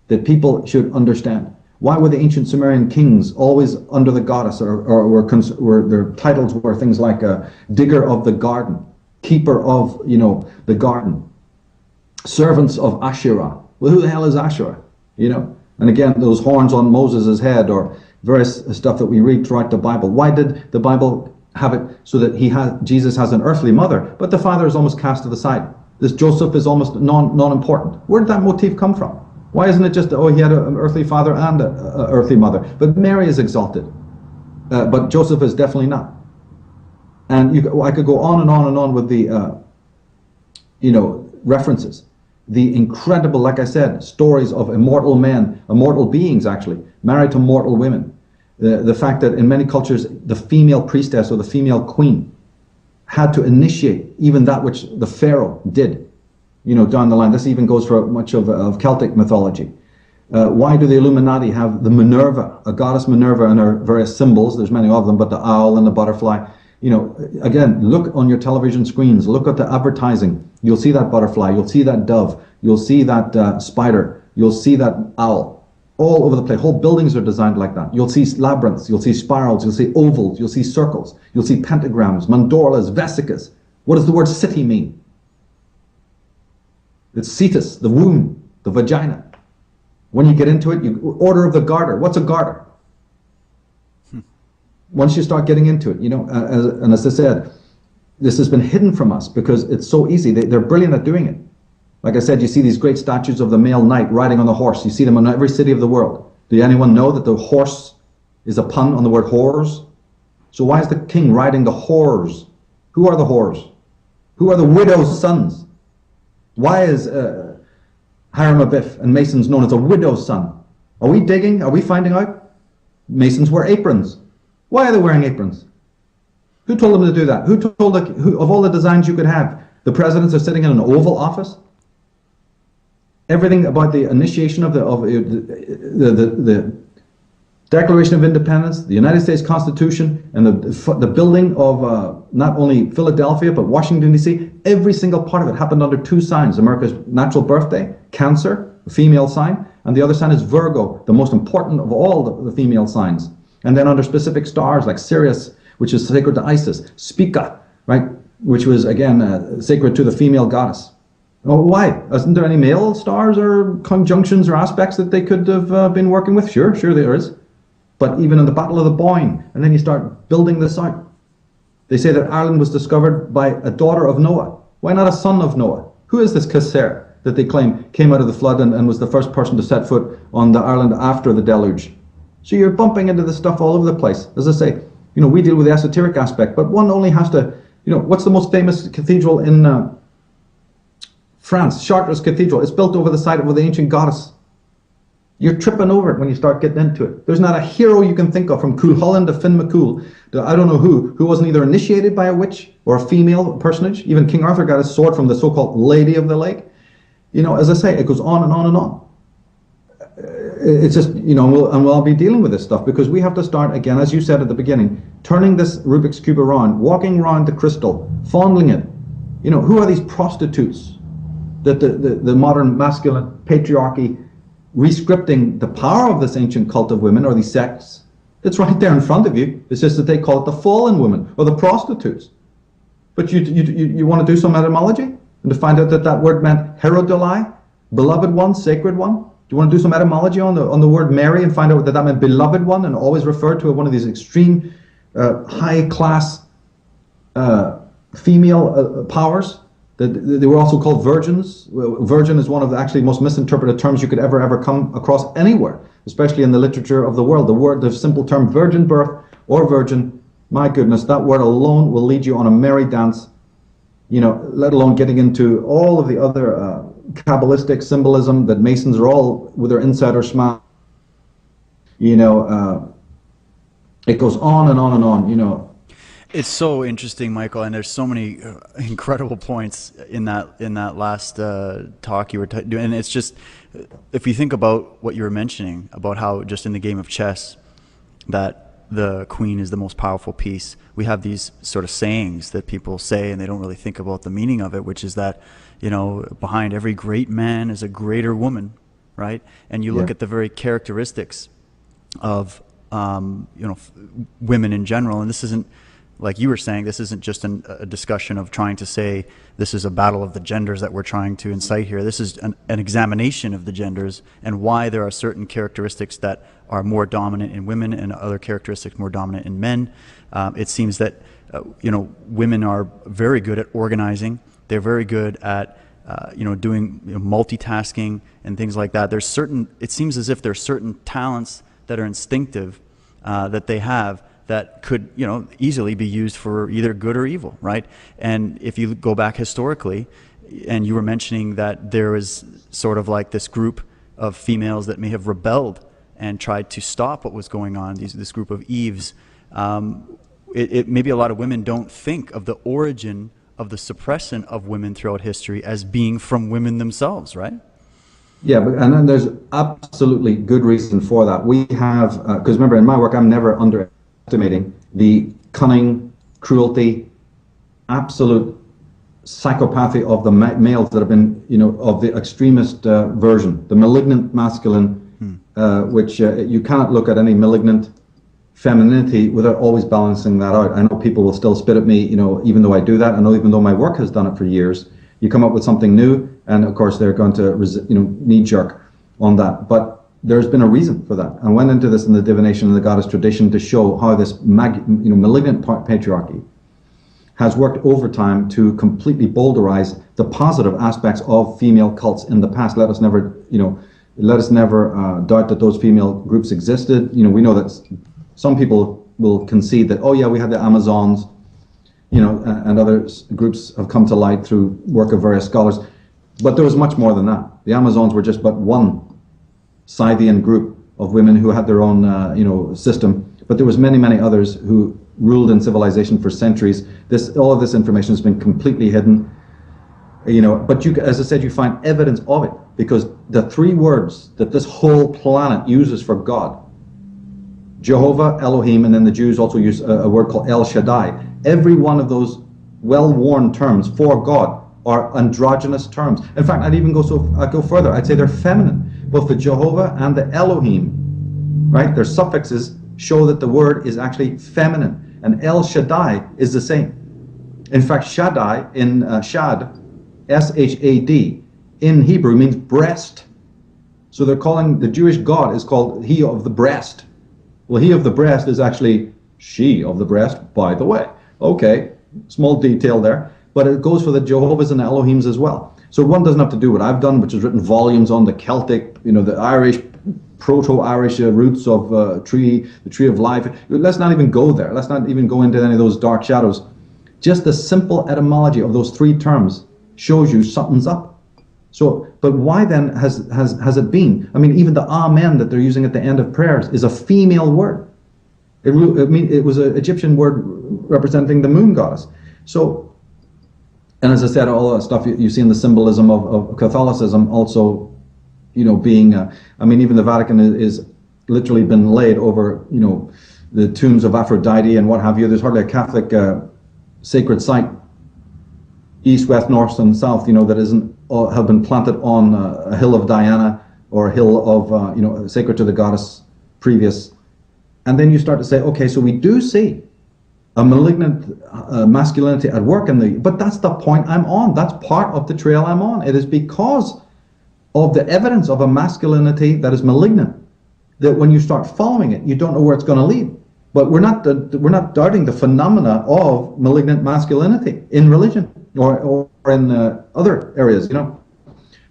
that people should understand. Why were the ancient Sumerian kings always under the goddess, or their titles were things like digger of the garden, keeper of, you know, the garden, servants of Asherah. Well, who the hell is Asherah? You know, and again, those horns on Moses' head, or various stuff that we read throughout the Bible. Why did the Bible have it so that Jesus has an earthly mother, but the father is almost cast to the side? This Joseph is almost non-important. Where did that motif come from? Why isn't it just, oh, he had an earthly father and an earthly mother? But Mary is exalted, but Joseph is definitely not. And I could go on and on and on with the, you know, references. The incredible, like I said, stories of immortal men, immortal beings actually, married to mortal women. The fact that in many cultures, the female priestess or the female queen had to initiate even that which the pharaoh did, you know, down the line. This even goes for much of Celtic mythology. Why do the Illuminati have the Minerva, a goddess Minerva, and her various symbols? There's many of them, but the owl and the butterfly. You know, again, look on your television screens, look at the advertising. You'll see that butterfly, you'll see that dove, you'll see that spider, you'll see that owl. All over the place. Whole buildings are designed like that. You'll see labyrinths, you'll see spirals, you'll see ovals, you'll see circles, you'll see pentagrams, mandolas, vesicas. What does the word city mean? It's cetus, the womb, the vagina. When you get into it, order of the garter. What's a garter? Once you start getting into it, you know, and as I said, this has been hidden from us because it's so easy. They're brilliant at doing it. Like I said, you see these great statues of the male knight riding on the horse. You see them in every city of the world. Do anyone know that the horse is a pun on the word whores? So why is the king riding the whores? Who are the whores? Who are the widow's sons? Why is Hiram Abiff and Masons known as a widow's son? Are we digging? Are we finding out? Masons wear aprons. Why are they wearing aprons? Who told them to do that? Who told of all the designs you could have, the presidents are sitting in an Oval Office? Everything about the initiation of the Declaration of Independence, the United States Constitution, and the building of not only Philadelphia but Washington D.C. Every single part of it happened under two signs: America's natural birthday, Cancer, a female sign, and the other sign is Virgo, the most important of all the female signs. And then under specific stars like Sirius, which is sacred to Isis, Spica, right, which was again sacred to the female goddess. Oh, why? Isn't there any male stars or conjunctions or aspects that they could have been working with? Sure there is. But even in the Battle of the Boyne, and then you start building this out. They say that Ireland was discovered by a daughter of Noah. Why not a son of Noah? Who is this Casser that they claim came out of the flood and was the first person to set foot on the Ireland after the deluge? So you're bumping into this stuff all over the place. As I say, you know, we deal with the esoteric aspect, but one only has to, you know, what's the most famous cathedral in France? Chartres Cathedral. It's built over the site of the ancient goddess. You're tripping over it when you start getting into it. There's not a hero you can think of, from Cuchulainn to Finn McCool to I don't know who wasn't either initiated by a witch or a female personage. Even King Arthur got his sword from the so-called Lady of the Lake. You know, as I say, it goes on and on and on. It's just, you know, we'll be dealing with this stuff because we have to start, again, as you said at the beginning, turning this Rubik's Cube around, walking around the crystal, fondling it, who are these prostitutes that the modern masculine patriarchy rescripting the power of this ancient cult of women, or these sects? It's right there in front of you. It's just that they call it the fallen women or the prostitutes. But you want to do some etymology and to find out that word meant herodolai, beloved one, sacred one. Do you want to do some etymology on the word Mary and find out that meant beloved one, and always referred to one of these extreme high class female powers? That they were also called virgins. Virgin is one of the actually most misinterpreted terms you could ever come across anywhere, especially in the literature of the world. The simple term virgin birth or virgin, my goodness, that word alone will lead you on a merry dance, let alone getting into all of the other Kabbalistic symbolism that Masons are all with their insider schma. It goes on and on and on, It's so interesting, Michael, and there's so many incredible points in that last talk you were doing. And it's just, if you think about what you were mentioning about how just in the game of chess that the queen is the most powerful piece, we have these sort of sayings that people say and they don't really think about the meaning of it, which is that behind every great man is a greater woman, right? And you look at the very characteristics of women in general, and this isn't, like you were saying, this isn't just a discussion of trying to say this is a battle of the genders that we're trying to incite here. This is an examination of the genders and why there are certain characteristics that are more dominant in women and other characteristics more dominant in men. It seems that women are very good at organizing. They're very good at doing multitasking and things like that. It seems as if there's certain talents that are instinctive that they have that could, easily be used for either good or evil, right? And if you go back historically, and you were mentioning that there was sort of like this group of females that may have rebelled and tried to stop what was going on, this group of Eves, maybe a lot of women don't think of the origin of the suppression of women throughout history as being from women themselves, right? Yeah, and then there's absolutely good reason for that. We have, because remember, in my work, I'm never underestimating the cunning, cruelty, absolute psychopathy of the males that have been, of the extremist version, the malignant masculine, which you cannot look at any malignant femininity without always balancing that out. I know people will still spit at me, even though I do that. I know even though my work has done it for years. You come up with something new, and of course they're going to knee jerk on that. But there's been a reason for that. I went into this in the divination and the goddess tradition to show how this malignant patriarchy has worked overtime to completely boulderize the positive aspects of female cults in the past. Let us never doubt that those female groups existed. We know that some people will concede that, oh yeah, we had the Amazons, and other groups have come to light through work of various scholars. But there was much more than that. The Amazons were just but one Scythian group of women who had their own, system. But there was many, many others who ruled in civilization for centuries. All of this information has been completely hidden. But as I said, you find evidence of it because the three words that this whole planet uses for God, Jehovah, Elohim, and then the Jews also use a word called El Shaddai. Every one of those well-worn terms for God are androgynous terms. In fact, I'd go further. I'd say they're feminine. Both the Jehovah and the Elohim, right? Their suffixes show that the word is actually feminine. And El Shaddai is the same. In fact, Shaddai in Shad, S-H-A-D, in Hebrew means breast. So they're calling the Jewish God is called He of the breast. Well, He of the breast is actually she of the breast, by the way. Okay, small detail there. But it goes for the Jehovah's and the Elohims as well. So one doesn't have to do what I've done, which is written volumes on the Celtic, the Irish, Proto-Irish roots of the tree of life. Let's not even go there. Let's not even go into any of those dark shadows. Just the simple etymology of those three terms shows you something's up. So, but why then has it been? I mean, even the Amen that they're using at the end of prayers is a female word. It was an Egyptian word representing the moon goddess. So, and as I said, all that stuff you see in the symbolism of Catholicism also, being, even the Vatican is literally been laid over, the tombs of Aphrodite and what have you. There's hardly a Catholic sacred site, east, west, north, and south, that isn't have been planted on a hill of Diana or a hill of sacred to the goddess previous, and then you start to say, okay, so we do see a malignant masculinity at work but that's the point I'm on. That's part of the trail I'm on. It is because of the evidence of a masculinity that is malignant that when you start following it, you don't know where it's going to lead. But we're not doubting the phenomena of malignant masculinity in religion or in other areas.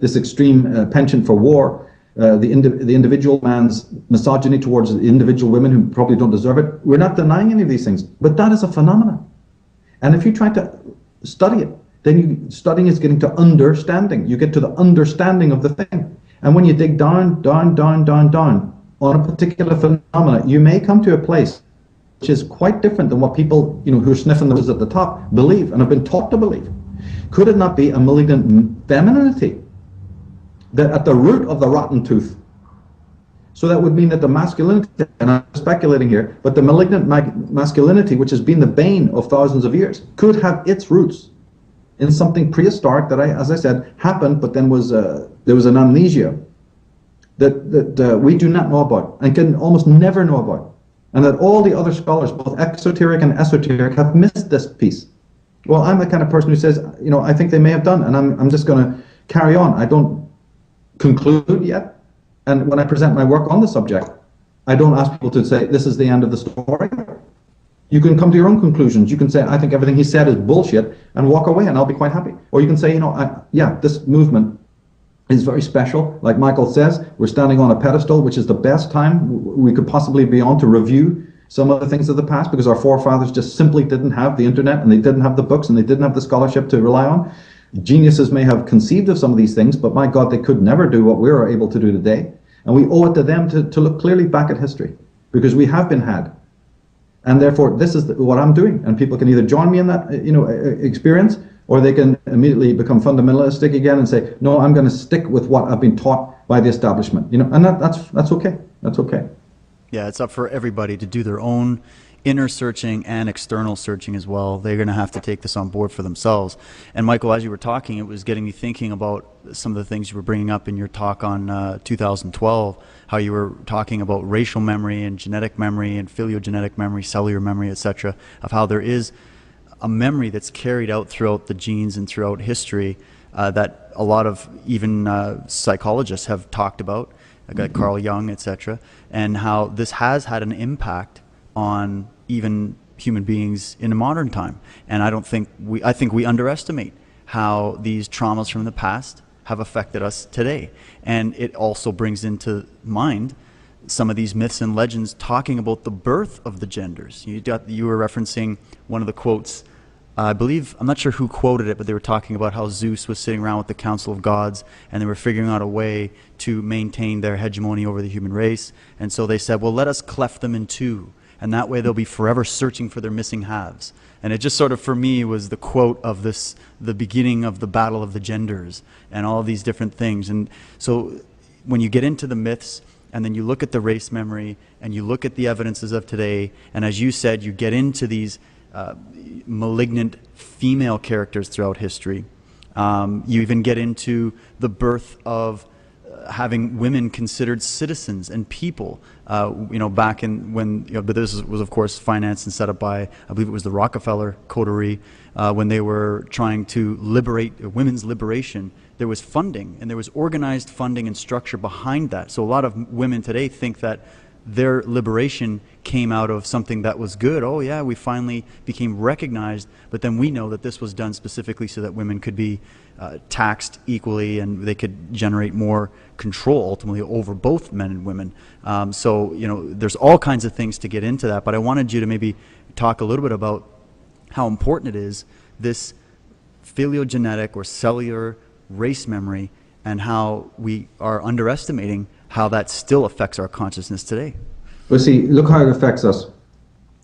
This extreme penchant for war, the individual man's misogyny towards the individual women who probably don't deserve it. We're not denying any of these things, but that is a phenomenon. And if you try to study it, then studying is getting to understanding. You get to the understanding of the thing. And when you dig down on a particular phenomenon, you may come to a place which is quite different than what people, who are sniffing the roses at the top believe and have been taught to believe. Could it not be a malignant femininity that at the root of the rotten tooth? So that would mean that the masculinity, and I'm speculating here, but the malignant masculinity, which has been the bane of thousands of years, could have its roots in something prehistoric that, as I said, happened, but then there was an amnesia that we do not know about and can almost never know about. And that all the other scholars, both exoteric and esoteric, have missed this piece. Well, I'm the kind of person who says, I think they may have done, and I'm just going to carry on. I don't conclude yet. And when I present my work on the subject, I don't ask people to say, this is the end of the story. You can come to your own conclusions. You can say, I think everything he said is bullshit, and walk away, and I'll be quite happy. Or you can say, this movement is very special. Like Michael says, we're standing on a pedestal, which is the best time we could possibly be on to review some of the things of the past, because our forefathers just simply didn't have the internet, and they didn't have the books, and they didn't have the scholarship to rely on. Geniuses may have conceived of some of these things, but my God, they could never do what we're able to do today. And we owe it to them to look clearly back at history, because we have been had. And therefore, this is what I'm doing. And people can either join me in that experience, or they can immediately become fundamentalistic again and say, no, I'm going to stick with what I've been taught by the establishment. And that's okay. That's okay. Yeah, it's up for everybody to do their own inner searching and external searching as well. They're going to have to take this on board for themselves. And Michael, as you were talking, it was getting me thinking about some of the things you were bringing up in your talk on 2012, how you were talking about racial memory and genetic memory and phylogenetic memory, cellular memory, etc., of how there is a memory that's carried out throughout the genes and throughout history that a lot of even psychologists have talked about, like Carl Jung, etc., and how this has had an impact on even human beings in a modern time. And I think we underestimate how these traumas from the past have affected us today. And it also brings into mind some of these myths and legends talking about the birth of the genders. You were referencing one of the quotes, I believe, I'm not sure who quoted it, but they were talking about how Zeus was sitting around with the Council of Gods, and they were figuring out a way to maintain their hegemony over the human race. And so they said, well, let us cleft them in two, and that way they'll be forever searching for their missing halves. And it just sort of, for me, was the quote of this, the beginning of the battle of the genders and all of these different things. And so when you get into the myths, and then you look at the race memory, and you look at the evidences of today, and as you said, you get into these malignant female characters throughout history. You even get into the birth of having women considered citizens and people, back in when, but this was of course financed and set up by, I believe it was the Rockefeller coterie, when they were trying to liberate women's liberation. There was funding, and there was organized funding and structure behind that. So a lot of women today think that their liberation came out of something that was good. Oh yeah, we finally became recognized, but then we know that this was done specifically so that women could be taxed equally, and they could generate more control ultimately over both men and women. So there's all kinds of things to get into that, but I wanted you to maybe talk a little bit about how important it is, this phylogenetic or cellular race memory, and how we are underestimating how that still affects our consciousness today. Well, see, look how it affects us.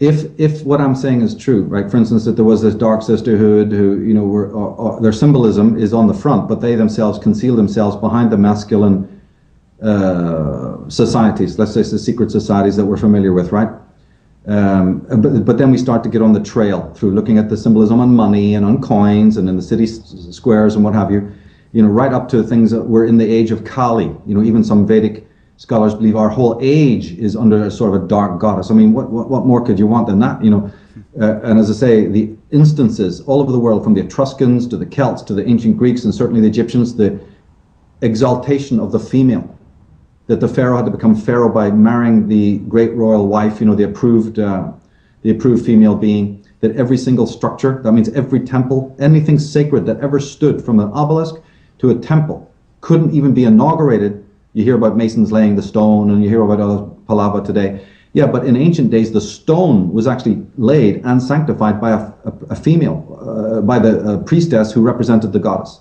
If what I'm saying is true, right? For instance, that there was this dark sisterhood who, were their symbolism is on the front, but they themselves conceal themselves behind the masculine societies. Let's say the secret societies that we're familiar with, right? But then we start to get on the trail through looking at the symbolism on money and on coins and in the city squares and what have you, right up to things that we're in the age of Kali. Even some Vedic scholars believe our whole age is under a sort of a dark goddess. I mean, what more could you want than that, and as I say, the instances all over the world, from the Etruscans to the Celts to the ancient Greeks and certainly the Egyptians, the exaltation of the female, that the pharaoh had to become pharaoh by marrying the great royal wife, the approved female being, that every single structure, that means every temple, anything sacred that ever stood, from an obelisk to a temple, couldn't even be inaugurated. You hear about masons laying the stone, and you hear about other palava today. Yeah, but in ancient days, the stone was actually laid and sanctified by a female, by the priestess who represented the goddess.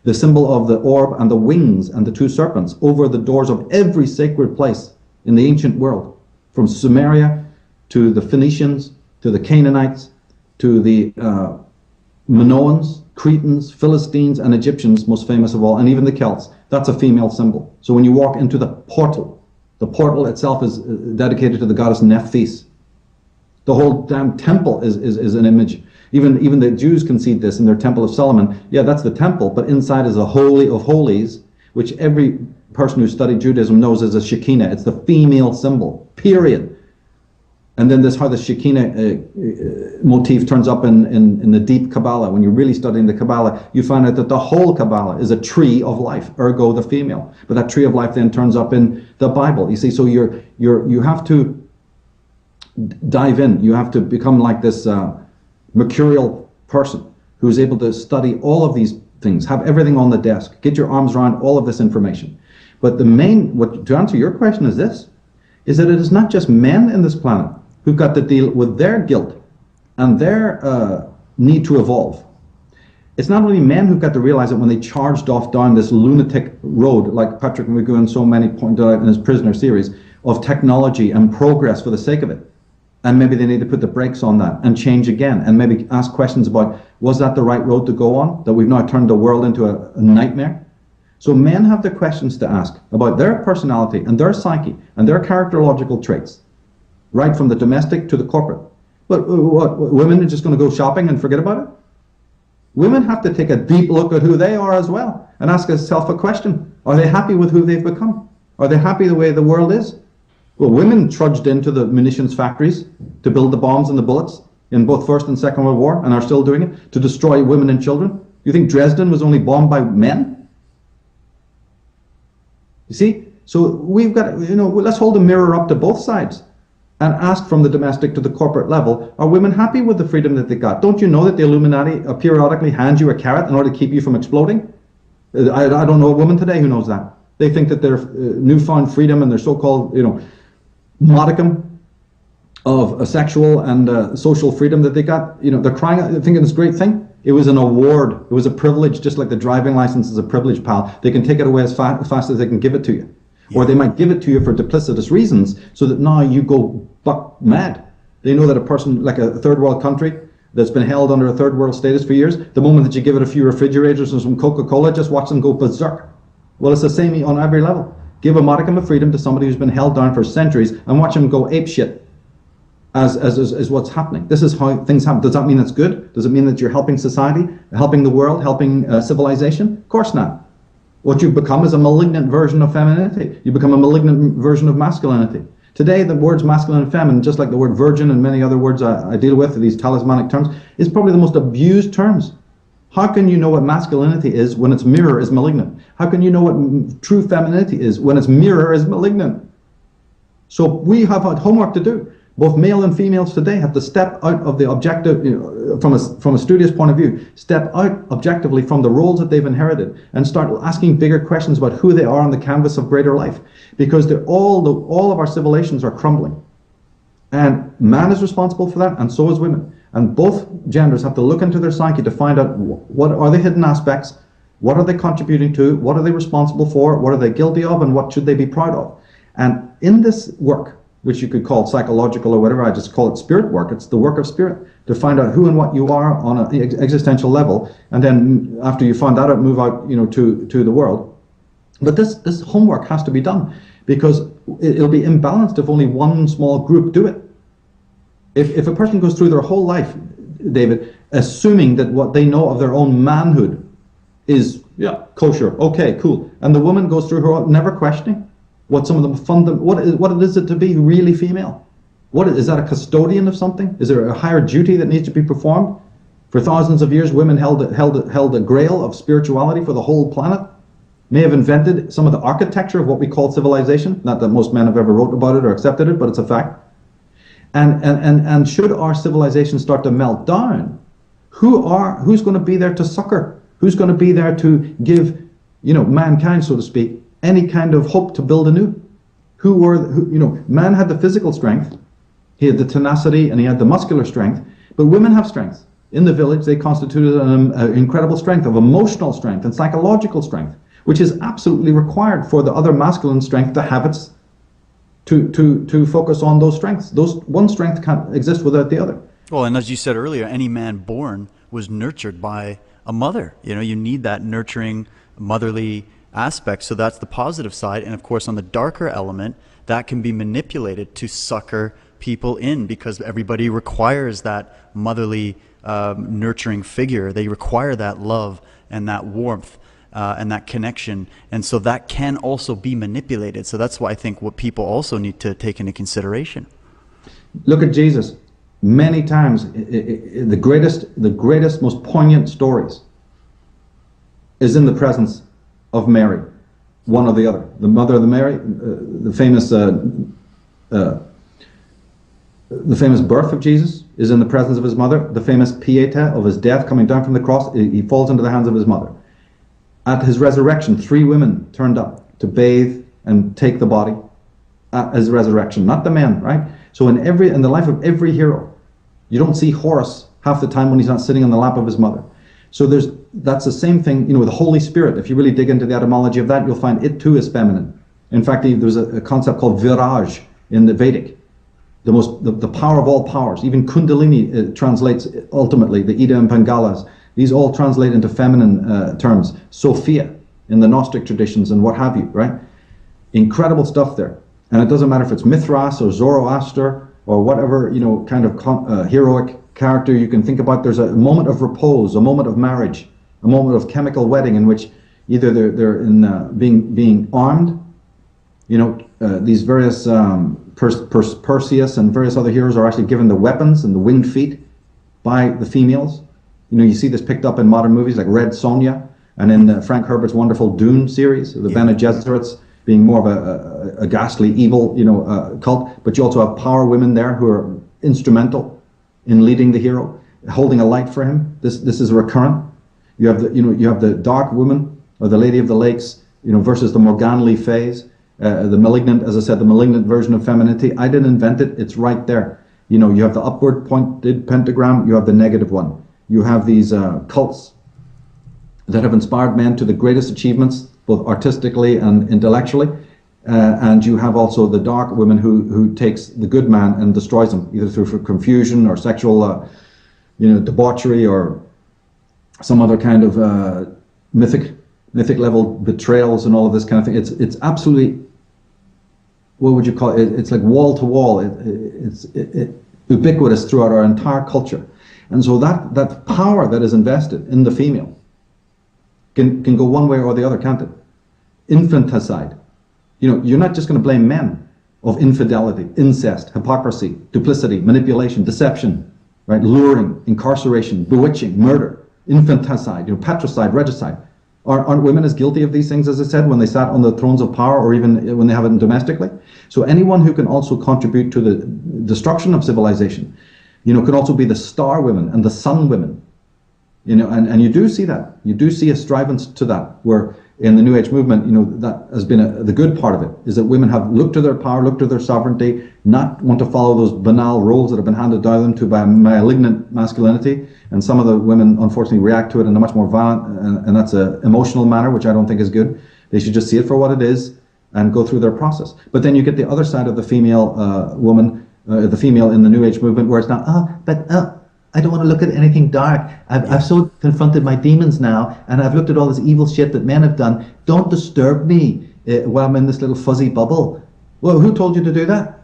The symbol of the orb and the wings and the two serpents over the doors of every sacred place in the ancient world, from Sumeria to the Phoenicians, to the Canaanites, to the Minoans, Cretans, Philistines, and Egyptians, most famous of all, and even the Celts. That's a female symbol. So when you walk into the portal itself is dedicated to the goddess Nephthys. The whole damn temple is an image. Even the Jews concede this in their Temple of Solomon. Yeah, that's the temple, but inside is a Holy of Holies, which every person who studied Judaism knows is a Shekinah. It's the female symbol, period. And then how the Shekinah motif turns up in the deep Kabbalah. When you're really studying the Kabbalah, you find out that the whole Kabbalah is a tree of life, ergo the female. But that tree of life then turns up in the Bible. You see, so you have to dive in. You have to become like this mercurial person who's able to study all of these things, have everything on the desk, get your arms around all of this information. But to answer your question is this, is that it is not just men in this planet who've got to deal with their guilt and their need to evolve. It's not only men who've got to realize that when they charged off down this lunatic road, like Patrick McGowan so many pointed out in his Prisoner series, of technology and progress for the sake of it. And maybe they need to put the brakes on that and change again, and maybe ask questions about, was that the right road to go on? That we've now turned the world into a nightmare? So men have the questions to ask about their personality and their psyche and their characterological traits, right from the domestic to the corporate. But what, women are just going to go shopping and forget about it? Women have to take a deep look at who they are as well and ask themselves a question. Are they happy with who they've become? Are they happy the way the world is? Well, women trudged into the munitions factories to build the bombs and the bullets in both First and Second World War, and are still doing it, to destroy women and children. You think Dresden was only bombed by men? You see? So we've got, let's hold a mirror up to both sides and ask from the domestic to the corporate level, are women happy with the freedom that they got? Don't you know that the Illuminati periodically hand you a carrot in order to keep you from exploding? I don't know a woman today who knows that. They think that their newfound freedom and their so-called, modicum of sexual and social freedom that they got, they're crying out, they're thinking this great thing. It was an award. It was a privilege, just like the driving license is a privilege, pal. They can take it away as fast as they can give it to you. Or they might give it to you for duplicitous reasons so that now you go buck mad. They know that a person like a third world country that's been held under a third world status for years, the moment that you give it a few refrigerators and some Coca-Cola, just watch them go berserk. Well, it's the same on every level. Give a modicum of freedom to somebody who's been held down for centuries and watch them go apeshit as what's happening. This is how things happen. Does that mean it's good? Does it mean that you're helping society, helping the world, helping civilization? Of course not. What you become is a malignant version of femininity. You become a malignant version of masculinity. Today, the words masculine and feminine, just like the word virgin and many other words I deal with, these talismanic terms, is probably the most abused terms. How can you know what masculinity is when its mirror is malignant? How can you know what true femininity is when its mirror is malignant? So we have homework to do. Both male and females today have to step out of the objective, from a studious point of view, step out objectively from the roles that they've inherited and start asking bigger questions about who they are on the canvas of greater life. Because all of our civilizations are crumbling. And man is responsible for that, and so is women. And both genders have to look into their psyche to find out what are the hidden aspects, what are they contributing to, what are they responsible for, what are they guilty of, and what should they be proud of. And in this work, which you could call psychological or whatever, I just call it spirit work. It's the work of spirit, to find out who and what you are on an existential level, and then after you find that out, move out, to the world. But this homework has to be done, because it'll be imbalanced if only one small group do it. If a person goes through their whole life, David, assuming that what they know of their own manhood is, yeah, kosher, okay, cool, and the woman goes through her never questioning what some of the what it is it to be really female? What is that, a custodian of something? Is there a higher duty that needs to be performed? For thousands of years, women held a grail of spirituality for the whole planet. May have invented some of the architecture of what we call civilization. Not that most men have ever wrote about it or accepted it, but it's a fact. And should our civilization start to melt down, who's going to be there to succor? Who's going to be there to give, mankind, so to speak, any kind of hope to build anew? Man had the physical strength, he had the tenacity, and he had the muscular strength, but women have strength. In the village, they constituted an incredible strength of emotional strength and psychological strength, which is absolutely required for the other masculine strength to have its to focus on those strengths. One strength can't exist without the other. Well, and as you said earlier, any man born was nurtured by a mother. You need that nurturing, motherly aspect. So that's the positive side. And of course, on the darker element, that can be manipulated to sucker people in, because everybody requires that motherly, nurturing figure. They require that love and that warmth. And that connection, and so that can also be manipulated. So that's why I think what people also need to take into consideration. Look at Jesus. Many times, the greatest, most poignant stories is in the presence of Mary, one or the other. The mother of Mary, the famous birth of Jesus is in the presence of his mother. The famous pieta of his death, coming down from the cross, he falls into the hands of his mother. At his resurrection, 3 women turned up to bathe and take the body at his resurrection, not the men, right? So in the life of every hero, you don't see Horace half the time when he's not sitting on the lap of his mother. So that's the same thing, with the Holy Spirit. If you really dig into the etymology of that, you'll find it too is feminine. In fact, there's a concept called viraj in the Vedic, the power of all powers. Even Kundalini translates ultimately, the Ida and Pangalas. These all translate into feminine terms. Sophia in the Gnostic traditions and what have you, right? Incredible stuff there. And it doesn't matter if it's Mithras or Zoroaster or whatever, kind of heroic character you can think about. There's a moment of repose, a moment of marriage, a moment of chemical wedding in which either they're in being armed, these various Perseus and various other heroes are actually given the weapons and the winged feet by the females. You see this picked up in modern movies like Red Sonja, and in Frank Herbert's wonderful Dune series, the Bene Gesserits being more of a ghastly, evil, cult. But you also have power women there who are instrumental in leading the hero, holding a light for him. This is recurrent. You have the dark woman or the Lady of the Lakes, versus the Morganly phase, the malignant, as I said, the malignant version of femininity. I didn't invent it; it's right there. You have the upward pointed pentagram. You have the negative one. You have these cults that have inspired men to the greatest achievements, both artistically and intellectually. And you have also the dark women who takes the good man and destroys him, either through confusion or sexual, debauchery or some other kind of mythic level betrayals and all of this kind of thing. It's absolutely, what would you call it? It's like wall to wall. It's ubiquitous throughout our entire culture. And so that power that is invested in the female can go one way or the other, can't it? Infanticide. You're not just going to blame men of infidelity, incest, hypocrisy, duplicity, manipulation, deception, right? Luring, incarceration, bewitching, murder, infanticide, patricide, regicide. Aren't women as guilty of these things, as I said, when they sat on the thrones of power, or even when they have it domestically? So anyone who can also contribute to the destruction of civilization, can also be the star women and the sun women, and you do see that. You do see a strivance to that, where in the New Age movement, that has been the good part of it, is that women have looked to their power, looked to their sovereignty, not want to follow those banal roles that have been handed down them to by malignant masculinity. And some of the women, unfortunately, react to it in a much more violent, and that's an emotional manner, which I don't think is good. They should just see it for what it is and go through their process. But then you get the other side of the female woman, the female in the New Age movement, where it's not, I don't want to look at anything dark. I've so confronted my demons now, and I've looked at all this evil shit that men have done. Don't disturb me while I'm in this little fuzzy bubble. Well, who told you to do that?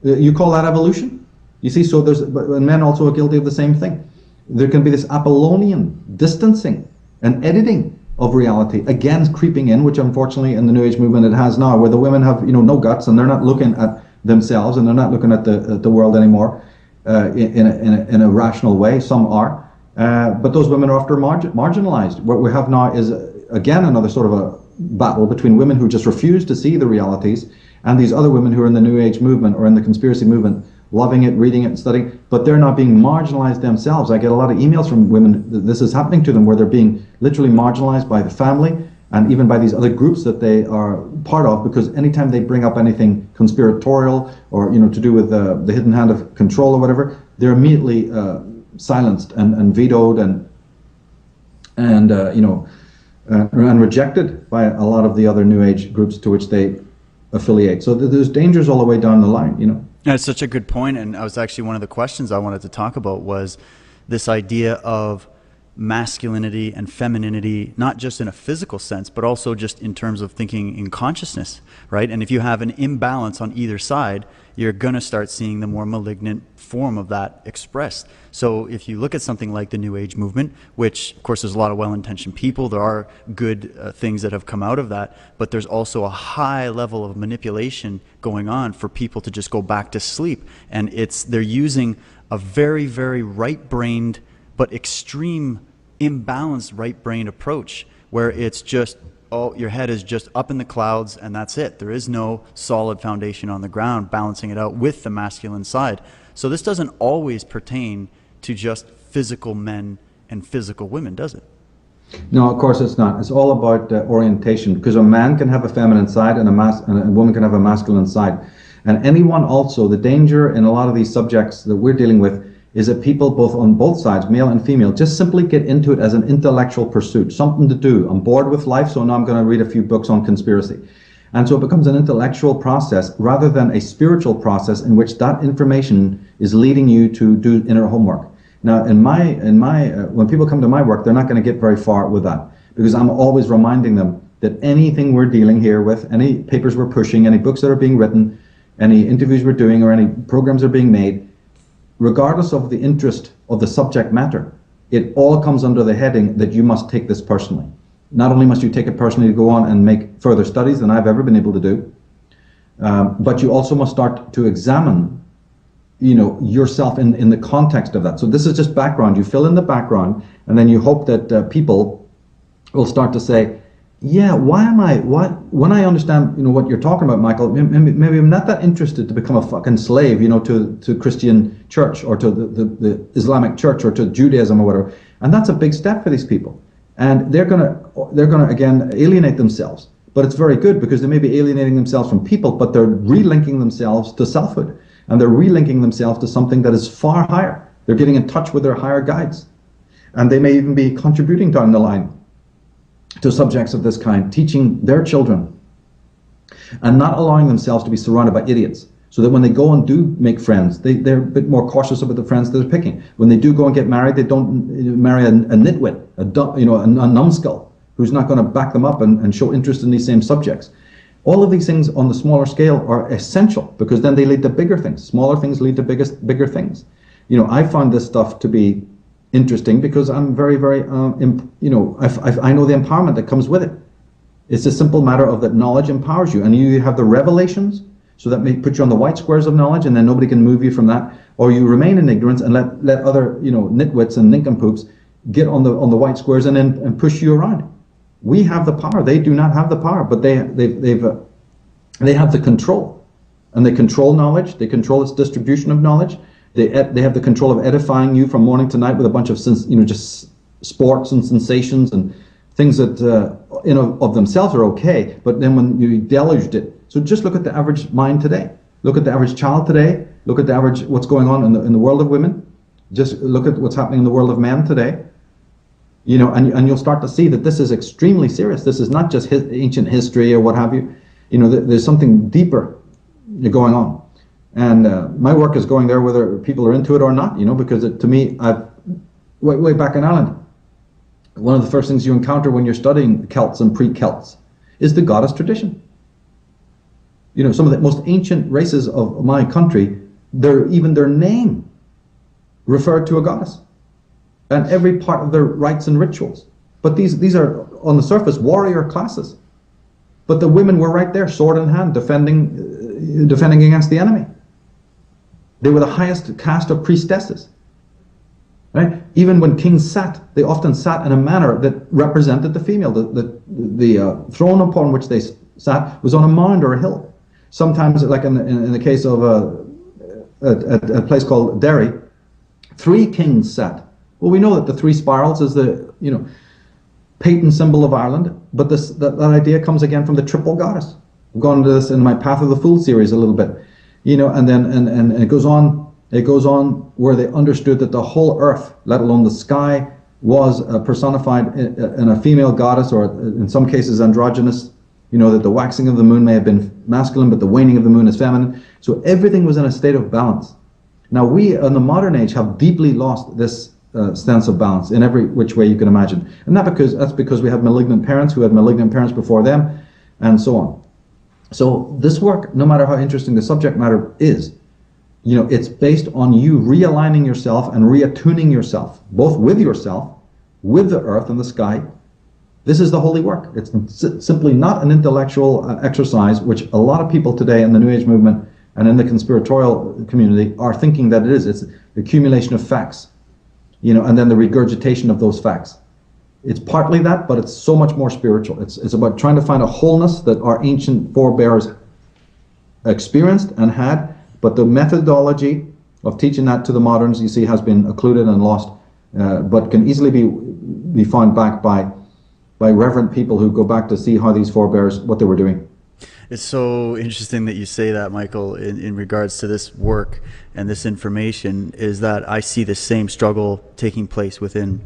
You call that evolution? You see, so and men also are guilty of the same thing. There can be this Apollonian distancing and editing of reality, again creeping in, which unfortunately in the New Age movement it has now, where the women have no guts and they're not looking at themselves and they're not looking at the world anymore in a rational way. Some are, but those women are often marginalized. What we have now is again another sort of a battle between women who just refuse to see the realities and these other women who are in the New Age movement or in the conspiracy movement, loving it, reading it, studying, but they're not being marginalized themselves. I get a lot of emails from women that this is happening to them, where they're being literally marginalized by the family and even by these other groups that they are part of, because anytime they bring up anything conspiratorial or to do with the hidden hand of control or whatever, they're immediately silenced and vetoed and rejected by a lot of the other New Age groups to which they affiliate. So there's dangers all the way down the line. That's such a good point, and I was actually one of the questions I wanted to talk about was this idea of masculinity and femininity, not just in a physical sense, but also just in terms of thinking in consciousness, right? And if you have an imbalance on either side, you're going to start seeing the more malignant form of that expressed. So if you look at something like the New Age movement, which of course there's a lot of well-intentioned people, there are good things that have come out of that, but there's also a high level of manipulation going on for people to just go back to sleep. And they're using a very, very right-brained but extreme imbalanced right-brained approach where it's just, your head is just up in the clouds and that's it. There is no solid foundation on the ground balancing it out with the masculine side. So this doesn't always pertain to just physical men and physical women, does it? No, of course it's not. It's all about orientation, because a man can have a feminine side and a woman can have a masculine side. And anyone also, the danger in a lot of these subjects that we're dealing with is that people on both sides, male and female, just simply get into it as an intellectual pursuit, something to do. I'm bored with life, so now I'm going to read a few books on conspiracy. And so it becomes an intellectual process rather than a spiritual process in which that information is leading you to do inner homework. Now, when people come to my work, they're not going to get very far with that, because I'm always reminding them that anything we're dealing here with, any papers we're pushing, any books that are being written, any interviews we're doing, or any programs that are being made, regardless of the interest of the subject matter, it all comes under the heading that you must take this personally. Not only must you take it personally to go on and make further studies than I've ever been able to do, but you also must start to examine yourself in the context of that. So this is just background. You fill in the background, and then you hope that people will start to say, yeah, when I understand what you're talking about, Michael, maybe I'm not that interested to become a fucking slave to Christian church or to the Islamic church or to Judaism or whatever. And that's a big step for these people, and they're gonna again alienate themselves. But it's very good, because they may be alienating themselves from people, but they're relinking themselves to selfhood, and they're relinking themselves to something that is far higher. They're getting in touch with their higher guides, and they may even be contributing down the line to subjects of this kind, teaching their children and not allowing themselves to be surrounded by idiots, so that when they go and do make friends, they're a bit more cautious about the friends that they're picking. When they do go and get married, they don't marry a nitwit, a numbskull who's not going to back them up and show interest in these same subjects. All of these things on the smaller scale are essential, because then they lead to bigger things. Smaller things lead to bigger things. I find this stuff to be interesting because I'm very, very, I know the empowerment that comes with it. It's a simple matter of that knowledge empowers you, and you have the revelations, so that may put you on the white squares of knowledge, and then nobody can move you from that, or you remain in ignorance and let other, nitwits and nincompoops get on the white squares and push you around. We have the power. They do not have the power, but they have the control, and they control knowledge. They control its distribution of knowledge. They have the control of edifying you from morning to night with a bunch of just sports and sensations and things that of themselves are okay, but then when you deluged it. So just look at the average mind today. Look at the average child today. Look at the average what's going on in the world of women. Just look at what's happening in the world of men today. And you'll start to see that this is extremely serious. This is not just ancient history or what have you. There's something deeper going on. And my work is going there whether people are into it or not, because to me, way back in Ireland, one of the first things you encounter when you're studying Celts and pre-Celts is the goddess tradition. Some of the most ancient races of my country even their name referred to a goddess, and every part of their rites and rituals. But these are, on the surface, warrior classes. But the women were right there, sword in hand, defending against the enemy. They were the highest caste of priestesses. Right? Even when kings sat, they often sat in a manner that represented the female. The throne upon which they sat was on a mound or a hill. Sometimes, like in the case of a place called Derry, 3 kings sat. Well, we know that the 3 spirals is the patent symbol of Ireland, but that idea comes again from the triple goddess. I've gone into this in my Path of the Fool series a little bit, and then and it goes on. It goes on where they understood that the whole earth, let alone the sky, was personified in a female goddess, or in some cases androgynous. That the waxing of the moon may have been masculine, but the waning of the moon is feminine. So everything was in a state of balance. Now we, in the modern age, have deeply lost this sense of balance in every which way you can imagine. And that's because we have malignant parents who had malignant parents before them, and so on. So this work, no matter how interesting the subject matter is, it's based on you realigning yourself and reattuning yourself, both with yourself, with the earth and the sky. This is the holy work. It's simply not an intellectual exercise, which a lot of people today in the New Age movement and in the conspiratorial community are thinking that it is. It's the accumulation of facts, and then the regurgitation of those facts. It's partly that, but it's so much more spiritual. It's about trying to find a wholeness that our ancient forebears experienced and had. But the methodology of teaching that to the moderns, you see, has been occluded and lost, but can easily be found back by reverent people who go back to see how these forebears, what they were doing. It's so interesting that you say that, Michael, in regards to this work and this information, is that I see the same struggle taking place within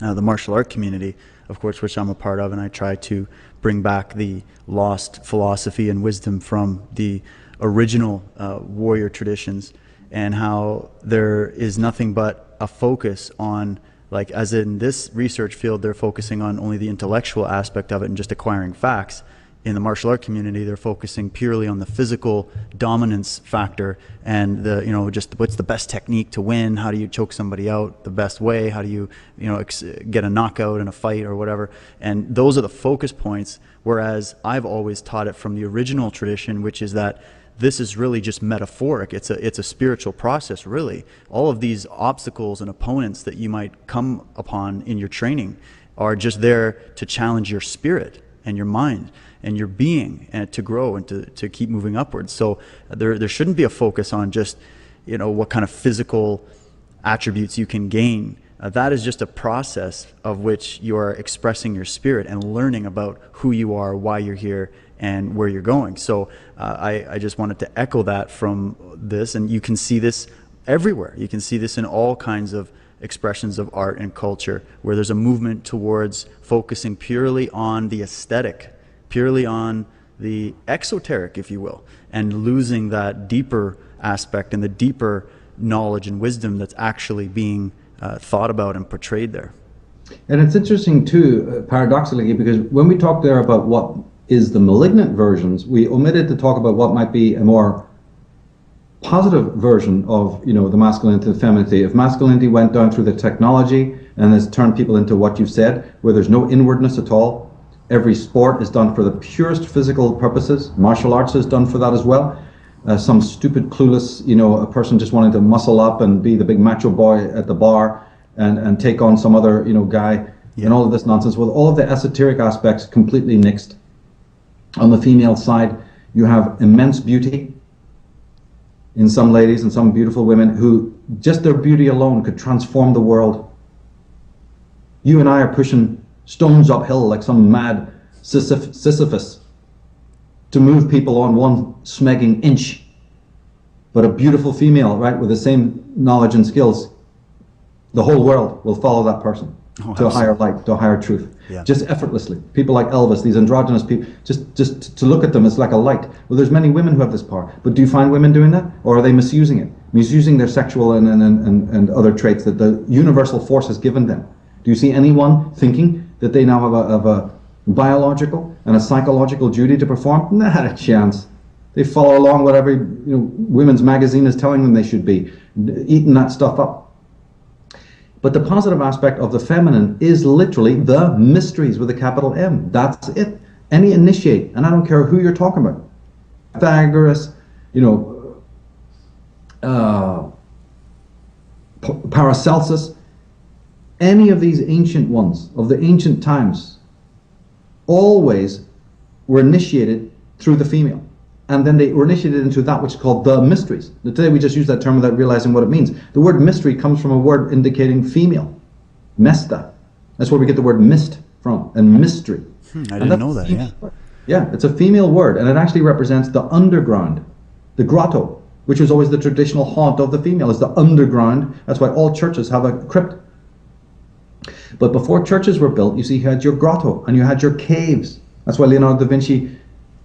the martial art community, of course, which I'm a part of, and I try to bring back the lost philosophy and wisdom from the original warrior traditions, and how there is nothing but a focus on, like, as in this research field, they're focusing on only the intellectual aspect of it and just acquiring facts. In the martial art community, they're focusing purely on the physical dominance factor and just what's the best technique to win, how do you choke somebody out the best way, how do you get a knockout in a fight or whatever, and those are the focus points. Whereas I've always taught it from the original tradition, which is that this is really just metaphoric. It's a spiritual process, really. All of these obstacles and opponents that you might come upon in your training are just there to challenge your spirit and your mind and your being, and to grow and to keep moving upwards. So there shouldn't be a focus on just what kind of physical attributes you can gain. That is just a process of which you are expressing your spirit and learning about who you are, why you're here, and where you're going. So I just wanted to echo that from this, and you can see this everywhere. You can see this in all kinds of expressions of art and culture, where there's a movement towards focusing purely on the aesthetic, purely on the exoteric, if you will, and losing that deeper aspect and the deeper knowledge and wisdom that's actually being thought about and portrayed there. And it's interesting too, paradoxically, because when we talk there about what is the malignant versions, we omitted to talk about what might be a more positive version of the masculinity and femininity. If masculinity went down through the technology and has turned people into what you've said, where there's no inwardness at all, every sport is done for the purest physical purposes. Martial arts is done for that as well. Some stupid, clueless, a person just wanting to muscle up and be the big macho boy at the bar and take on some other, guy, and all of this nonsense, with all of the esoteric aspects completely nixed. On the female side, you have immense beauty in some ladies and some beautiful women who just their beauty alone could transform the world. You and I are pushing stones uphill like some mad Sisyphus to move people on one smegging inch. But a beautiful female, right, with the same knowledge and skills, the whole world will follow that person to a higher light, to a higher truth. Yeah. Just effortlessly. People like Elvis, these androgynous people, just to look at them, it's like a light. Well, there's many women who have this power, but do you find women doing that? Or are they misusing it? Misusing their sexual and other traits that the universal force has given them? Do you see anyone thinking that they now have a biological and a psychological duty to perform? Not a chance. They follow along whatever women's magazine is telling them they should be, eating that stuff up. But the positive aspect of the feminine is literally the mysteries with a capital M. That's it. Any initiate, and I don't care who you're talking about, Pythagoras, Paracelsus, any of these ancient ones of the ancient times always were initiated through the female. And then they were initiated into that which is called the mysteries. Today we just use that term without realizing what it means. The word mystery comes from a word indicating female. Mesta. That's where we get the word mist from, and mystery. I didn't know that, yeah. Yeah, it's a female word, and it actually represents the underground, the grotto, which was always the traditional haunt of the female, is the underground. That's why all churches have a crypt. But before churches were built, you see, you had your grotto, and you had your caves. That's why Leonardo da Vinci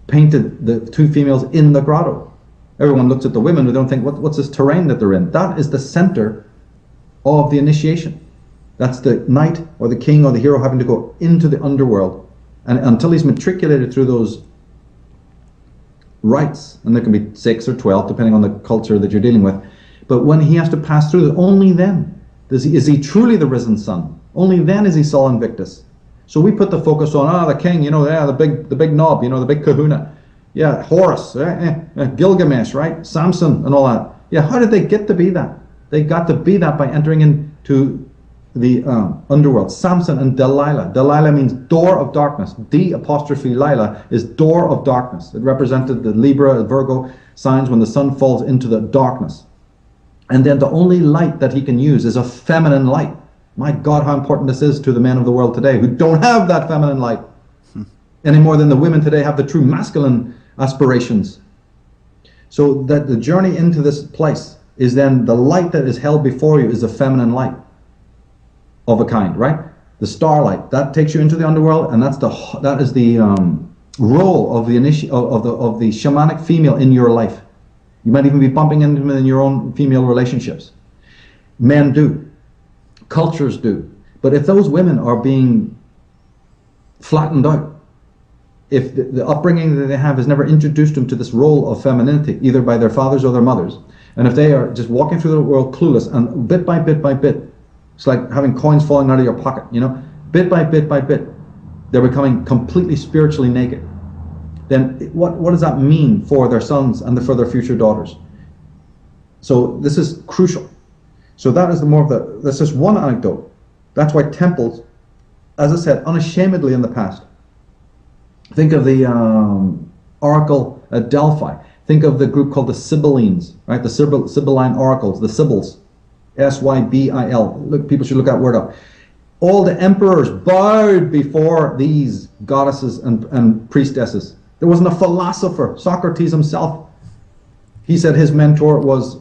painted the two females in the grotto. Everyone looks at the women, they don't think, what's this terrain that they're in? That is the center of the initiation. That's the knight or the king or the hero having to go into the underworld. And until he's matriculated through those rites, and there can be 6 or 12 depending on the culture that you're dealing with, but when he has to pass through, only then is he truly the risen sun. Only then is he Sol Invictus. So we put the focus on the king, the big knob, the big kahuna, Horus, Gilgamesh, right, Samson, and all that. Yeah, how did they get to be that? They got to be that by entering into the underworld. Samson and Delilah. Delilah means door of darkness. D''Lila is door of darkness. It represented the Libra, Virgo signs when the sun falls into the darkness. And then the only light that he can use is a feminine light. My God, how important this is to the men of the world today who don't have that feminine light any more than the women today have the true masculine aspirations. So that the journey into this place is then the light that is held before you is a feminine light of a kind, right? The starlight that takes you into the underworld, and that is the role of the of the shamanic female in your life. You might even be bumping into them in your own female relationships. Men do. Cultures do. But if those women are being flattened out, if the upbringing that they have has never introduced them to this role of femininity, either by their fathers or their mothers, and if they are just walking through the world clueless, and bit by bit by bit, it's like having coins falling out of your pocket, bit by bit by bit, they're becoming completely spiritually naked. Then what does that mean for their sons and for their future daughters? So this is crucial. So that is that's just one anecdote. That's why temples, as I said, unashamedly in the past. Think of the oracle at Delphi. Think of the group called the Sibyllines, right? The Sibylline oracles, the Sibyls, Sybil. Look, people should look that word up. All the emperors bowed before these goddesses and priestesses. There wasn't a philosopher. Socrates himself, he said his mentor was,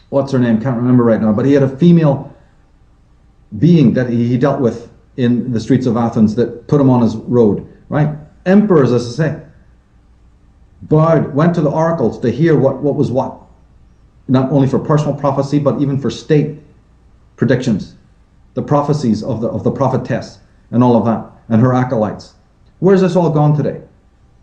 what's her name? Can't remember right now. But he had a female being that he dealt with in the streets of Athens that put him on his road, right? Emperors, as I say, bowed, went to the oracles to hear what was what. Not only for personal prophecy, but even for state predictions. The prophecies of the prophetess and all of that, and her acolytes. Where's this all gone today?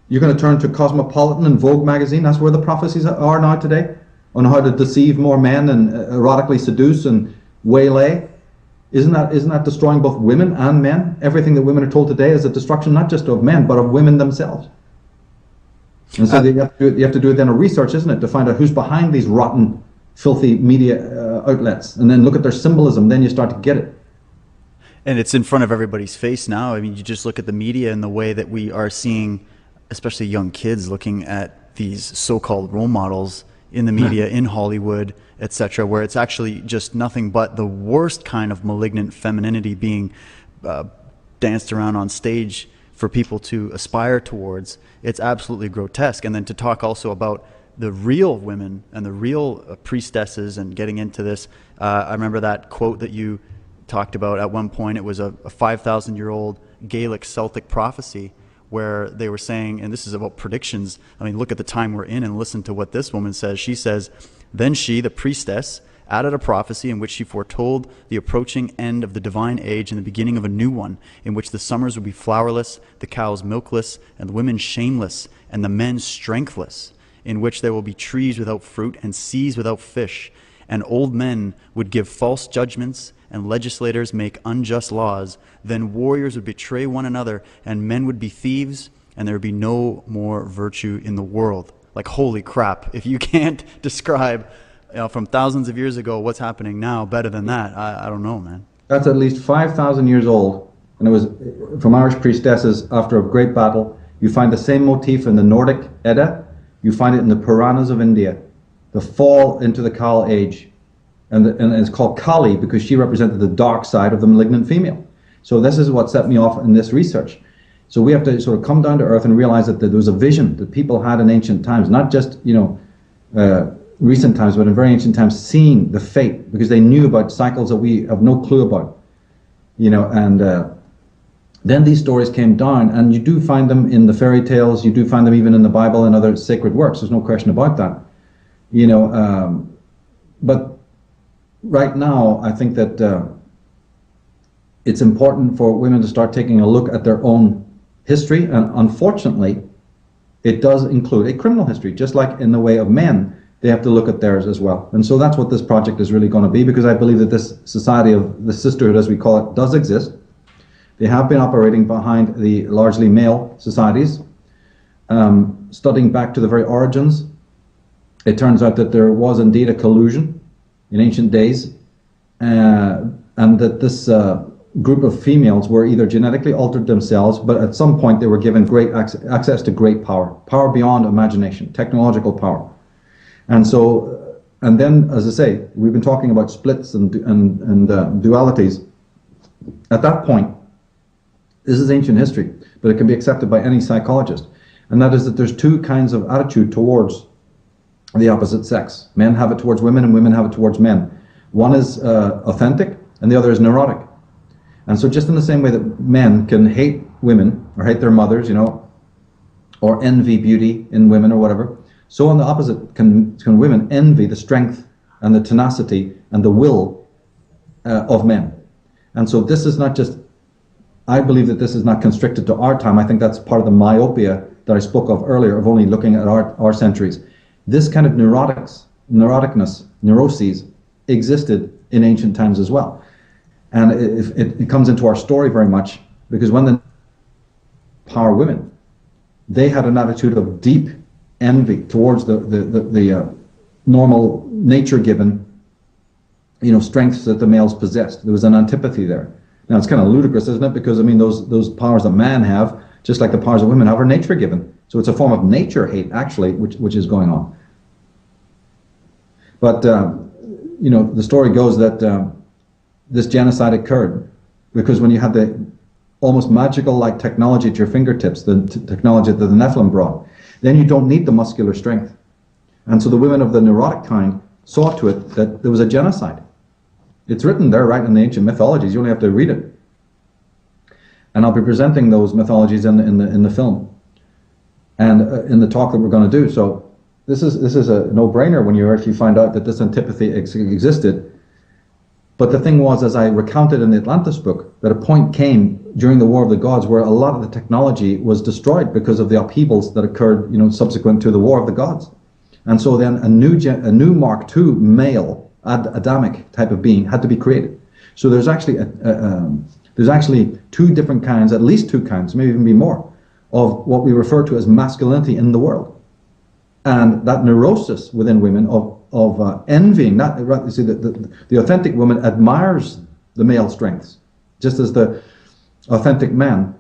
You're going to turn to Cosmopolitan and Vogue magazine. That's where the prophecies are now today, on how to deceive more men and erotically seduce and waylay. Isn't that destroying both women and men? Everything that women are told today is a destruction not just of men, but of women themselves. And so you have to do then a research, isn't it, to find out who's behind these rotten, filthy media outlets, and then look at their symbolism. Then you start to get it. And it's in front of everybody's face now. I mean, you just look at the media and the way that we are seeing, especially young kids, looking at these so-called role models in the media, in Hollywood, etc., where it's actually just nothing but the worst kind of malignant femininity being danced around on stage for people to aspire towards. It's absolutely grotesque. And then to talk also about the real women and the real priestesses and getting into this. I remember that quote that you talked about at one point. It was a 5,000-year-old Gaelic Celtic prophecy where they were saying, and this is about predictions. I mean, look at the time we're in and listen to what this woman says. She says, "Then she, the priestess, added a prophecy in which she foretold the approaching end of the divine age and the beginning of a new one, in which the summers would be flowerless, the cows milkless, and the women shameless, and the men strengthless, in which there will be trees without fruit and seas without fish, and old men would give false judgments, and legislators make unjust laws. Then warriors would betray one another, and men would be thieves, and there would be no more virtue in the world. Like, holy crap, if you can't describe from thousands of years ago what's happening now better than that, I don't know, man. That's at least 5,000 years old, and it was from Irish priestesses after a great battle. You find the same motif in the Nordic Edda, you find it in the Puranas of India, the fall into the Kal age. And it's called Kali because she represented the dark side of the malignant female. So this is what set me off in this research. So we have to sort of come down to earth and realize that there was a vision that people had in ancient times, not just, recent times, but in very ancient times, seeing the fate, because they knew about cycles that we have no clue about. Then these stories came down, and you do find them in the fairy tales, you do find them even in the Bible and other sacred works, there's no question about that. But right now, I think that it's important for women to start taking a look at their own history, and unfortunately, it does include a criminal history, just like in the way of men, they have to look at theirs as well. And so that's what this project is really going to be, because I believe that this society of the sisterhood, as we call it, does exist. They have been operating behind the largely male societies. Studying back to the very origins, it turns out that there was indeed a collusion in ancient days, and that this group of females were either genetically altered themselves, but at some point they were given great access to great power beyond imagination, technological power. And so, and then, as I say, we've been talking about splits and dualities. At that point, this is ancient history, but it can be accepted by any psychologist, and that is that there's two kinds of attitude towards the opposite sex. Men have it towards women, and women have it towards men. One is authentic, and the other is neurotic. And so just in the same way that men can hate women, or hate their mothers, or envy beauty in women or whatever, so on the opposite can women envy the strength and the tenacity and the will of men. And so this is not just, I believe that this is not constricted to our time. I think that's part of the myopia that I spoke of earlier, of only looking at our centuries. This kind of neuroticness, neuroses, existed in ancient times as well. And it comes into our story very much, because when the power women, they had an attitude of deep envy towards the normal nature-given, strengths that the males possessed. There was an antipathy there. Now it's kind of ludicrous, isn't it? Because those powers that men have, just like the powers that women have, are nature-given. So it's a form of nature hate, actually, which is going on. But the story goes that this genocide occurred because when you had the almost magical-like technology at your fingertips, the technology that the Nephilim brought, then you don't need the muscular strength. And so the women of the neurotic kind saw to it that there was a genocide. It's written there, right, in the ancient mythologies. You only have to read it. And I'll be presenting those mythologies in the film and in the talk that we're going to do. So this is a no-brainer when you actually find out that this antipathy existed. But the thing was, as I recounted in the Atlantis book, that a point came during the War of the Gods where a lot of the technology was destroyed because of the upheavals that occurred, subsequent to the War of the Gods. And so then a new Mark II male Adamic type of being had to be created. So there's actually two different kinds, at least two kinds, maybe even be more, of what we refer to as masculinity in the world. And that neurosis within women of envying, you see, the authentic woman admires the male strengths, just as the authentic man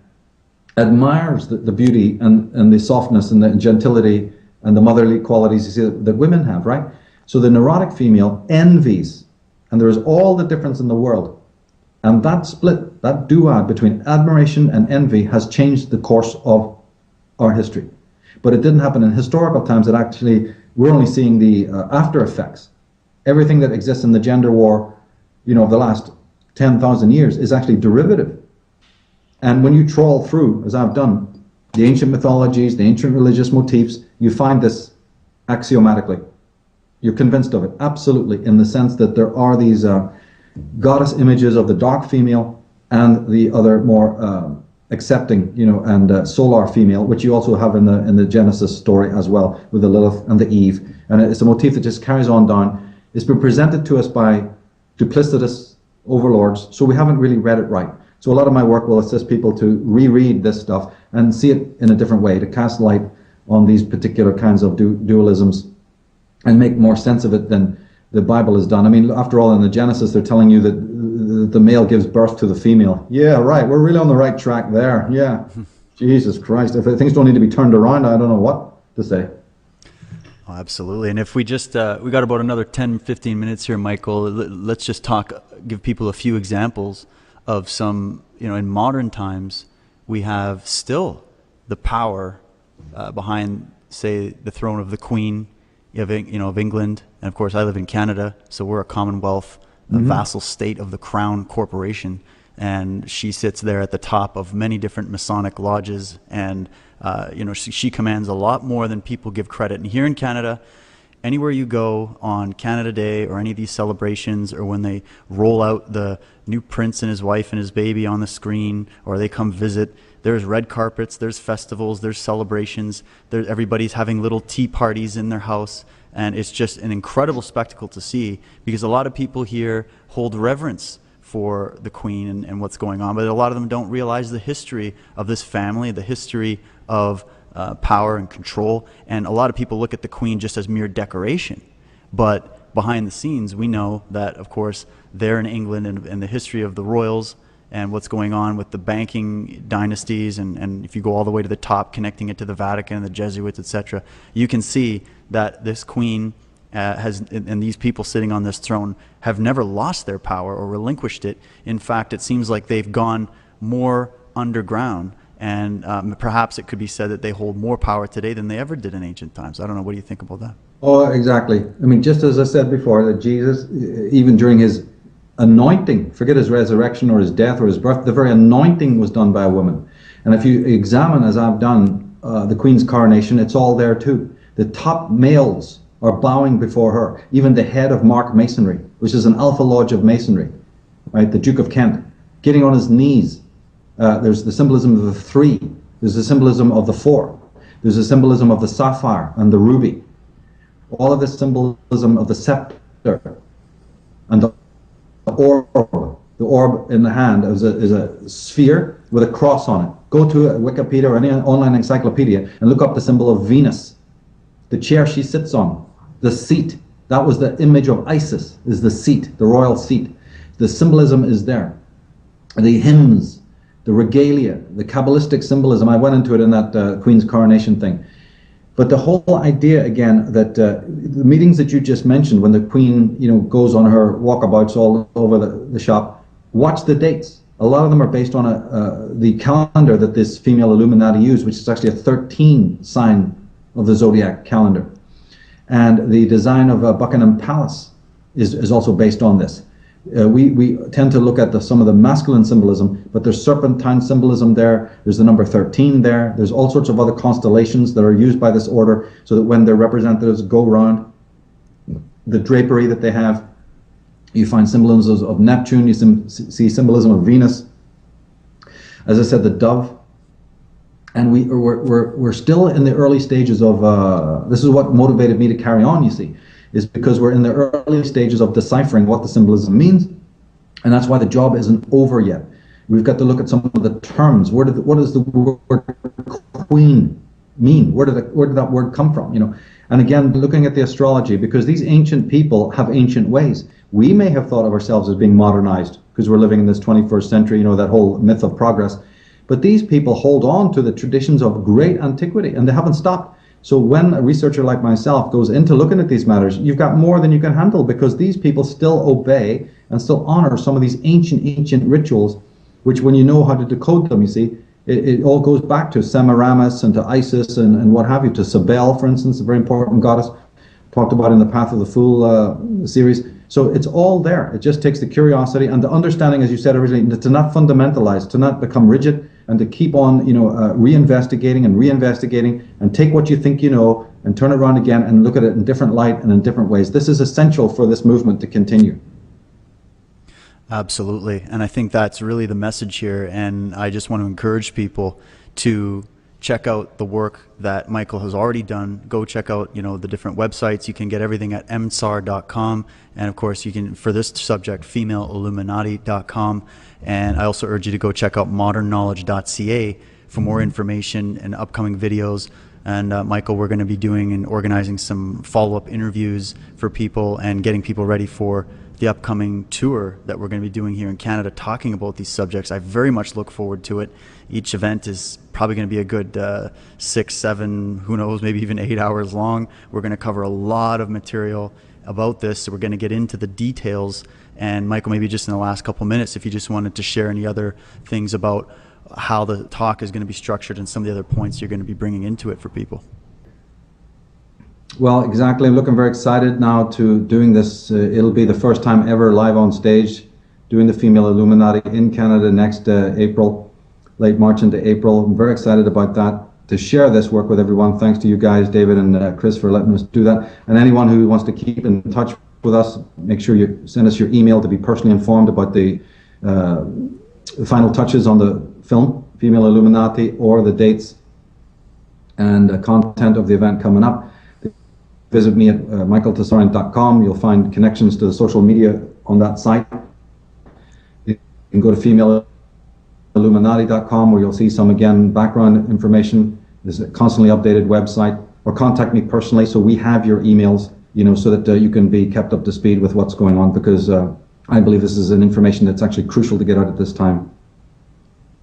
admires the beauty and the softness and the gentility and the motherly qualities, you see, that women have, right? So the neurotic female envies, and there is all the difference in the world. And that split, that duad between admiration and envy has changed the course of our history. But it didn't happen in historical times. It actually, we're only seeing the after effects. Everything that exists in the gender war, of the last 10,000 years is actually derivative. And when you trawl through, as I've done, the ancient mythologies, the ancient religious motifs, you find this axiomatically. You're convinced of it, absolutely, in the sense that there are these goddess images of the dark female and the other more accepting, and solar female, which you also have in the Genesis story as well, with the Lilith and the Eve, and it's a motif that just carries on down. It's been presented to us by duplicitous overlords, so we haven't really read it right. So a lot of my work will assist people to reread this stuff and see it in a different way, to cast light on these particular kinds of dualisms and make more sense of it than the Bible has done. I mean, after all, in the Genesis, they're telling you that the male gives birth to the female. Yeah, right. We're really on the right track there. Yeah. Jesus Christ. If things don't need to be turned around, I don't know what to say. Oh, absolutely. And if we just, we got about another 10, 15 minutes here, Michael, let's just give people a few examples of some, in modern times, we have still the power behind, say, the throne of the Queen of England. And of course, I live in Canada, so we're a Commonwealth, a vassal state of the Crown Corporation. And she sits there at the top of many different Masonic lodges. And, she commands a lot more than people give credit. And here in Canada, anywhere you go on Canada Day or any of these celebrations, or when they roll out the new prince and his wife and his baby on the screen, or they come visit, there's red carpets, there's festivals, there's celebrations, everybody's having little tea parties in their house, and it's just an incredible spectacle to see, because a lot of people here hold reverence for the Queen and what's going on, but a lot of them don't realize the history of this family, the history of power and control. And a lot of people look at the Queen just as mere decoration, but behind the scenes we know that, of course, there in England and the history of the royals and what's going on with the banking dynasties, and if you go all the way to the top, connecting it to the Vatican and the Jesuits, etc., you can see that this Queen and these people sitting on this throne have never lost their power or relinquished it. In fact, it seems like they've gone more underground, and perhaps it could be said that they hold more power today than they ever did in ancient times. I don't know. What do you think about that? Oh, exactly. I mean, just as I said before, that Jesus, even during his anointing, forget his resurrection or his death or his birth, the very anointing was done by a woman. And if you examine, as I've done, the Queen's coronation, it's all there too. The top males are bowing before her. Even the head of Mark Masonry, which is an Alpha Lodge of Masonry, right? The Duke of Kent, getting on his knees. There's the symbolism of the 3. There's the symbolism of the 4. There's the symbolism of the sapphire and the ruby. All of the symbolism of the scepter and the orb. The orb in the hand is a sphere with a cross on it. Go to Wikipedia or any online encyclopedia and look up the symbol of Venus. The chair she sits on, the seat, that was the image of Isis, is the seat, the royal seat. The symbolism is there. The hymns, the regalia, the Kabbalistic symbolism, I went into it in that Queen's coronation thing. But the whole idea, again, that the meetings that you just mentioned, when the Queen, goes on her walkabouts all over the shop, watch the dates. A lot of them are based on the calendar that this female Illuminati used, which is actually a 13 sign of the zodiac calendar. And the design of Buckingham Palace is also based on this. We tend to look at some of the masculine symbolism, but there's serpentine symbolism there, there's the number 13 there, there's all sorts of other constellations that are used by this order, so that when their representatives go around, the drapery that they have, you find symbolisms of Neptune, you see symbolism of Venus. As I said, the dove. And we're still in the early stages of, this is what motivated me to carry on, you see, is because we're in the early stages of deciphering what the symbolism means, and that's why the job isn't over yet. We've got to look at some of the terms. What does the word queen mean? Where did that word come from? And again, looking at the astrology, because these ancient people have ancient ways. We may have thought of ourselves as being modernized because we're living in this 21st century, that whole myth of progress. But these people hold on to the traditions of great antiquity, and they haven't stopped. So when a researcher like myself goes into looking at these matters, you've got more than you can handle, because these people still obey and still honor some of these ancient rituals, which when you know how to decode them, you see, it all goes back to Semiramis and to Isis and what have you, to Cybele, for instance, a very important goddess, talked about in the Path of the Fool series. So it's all there. It just takes the curiosity and the understanding, as you said originally, to not fundamentalize, to not become rigid, and to keep on, reinvestigating and reinvestigating, and take what you think you know and turn it around again and look at it in different light and in different ways. This is essential for this movement to continue. Absolutely. And I think that's really the message here. And I just want to encourage people to check out the work that Michael has already done. Go check out, the different websites. You can get everything at mtsar.com. And of course, you can, for this subject, femaleilluminati.com. And I also urge you to go check out modernknowledge.ca for more information and upcoming videos. And Michael, we're going to be doing and organizing some follow-up interviews for people and getting people ready for the upcoming tour that we're going to be doing here in Canada, talking about these subjects. I very much look forward to it. Each event is probably going to be a good 6, 7, who knows, maybe even 8 hours long. We're going to cover a lot of material about this. So we're going to get into the details. And Michael, maybe just in the last couple minutes, if you just wanted to share any other things about how the talk is going to be structured and some of the other points you're going to be bringing into it for people. Well, exactly. I'm looking very excited now to doing this. It'll be the first time ever live on stage doing the Female Illuminati in Canada next April, late March into April. I'm very excited about that, to share this work with everyone. Thanks to you guys, David and Chris, for letting us do that. And anyone who wants to keep in touch with us, make sure you send us your email to be personally informed about the final touches on the film, Female Illuminati, or the dates and content of the event coming up. Visit me at michaeltsarion.com. You'll find connections to the social media on that site. You can go to femaleilluminati.com, where you'll see some, again, background information. There's a constantly updated website, or contact me personally so we have your emails, so that you can be kept up to speed with what's going on, because I believe this is an information that's actually crucial to get out at this time.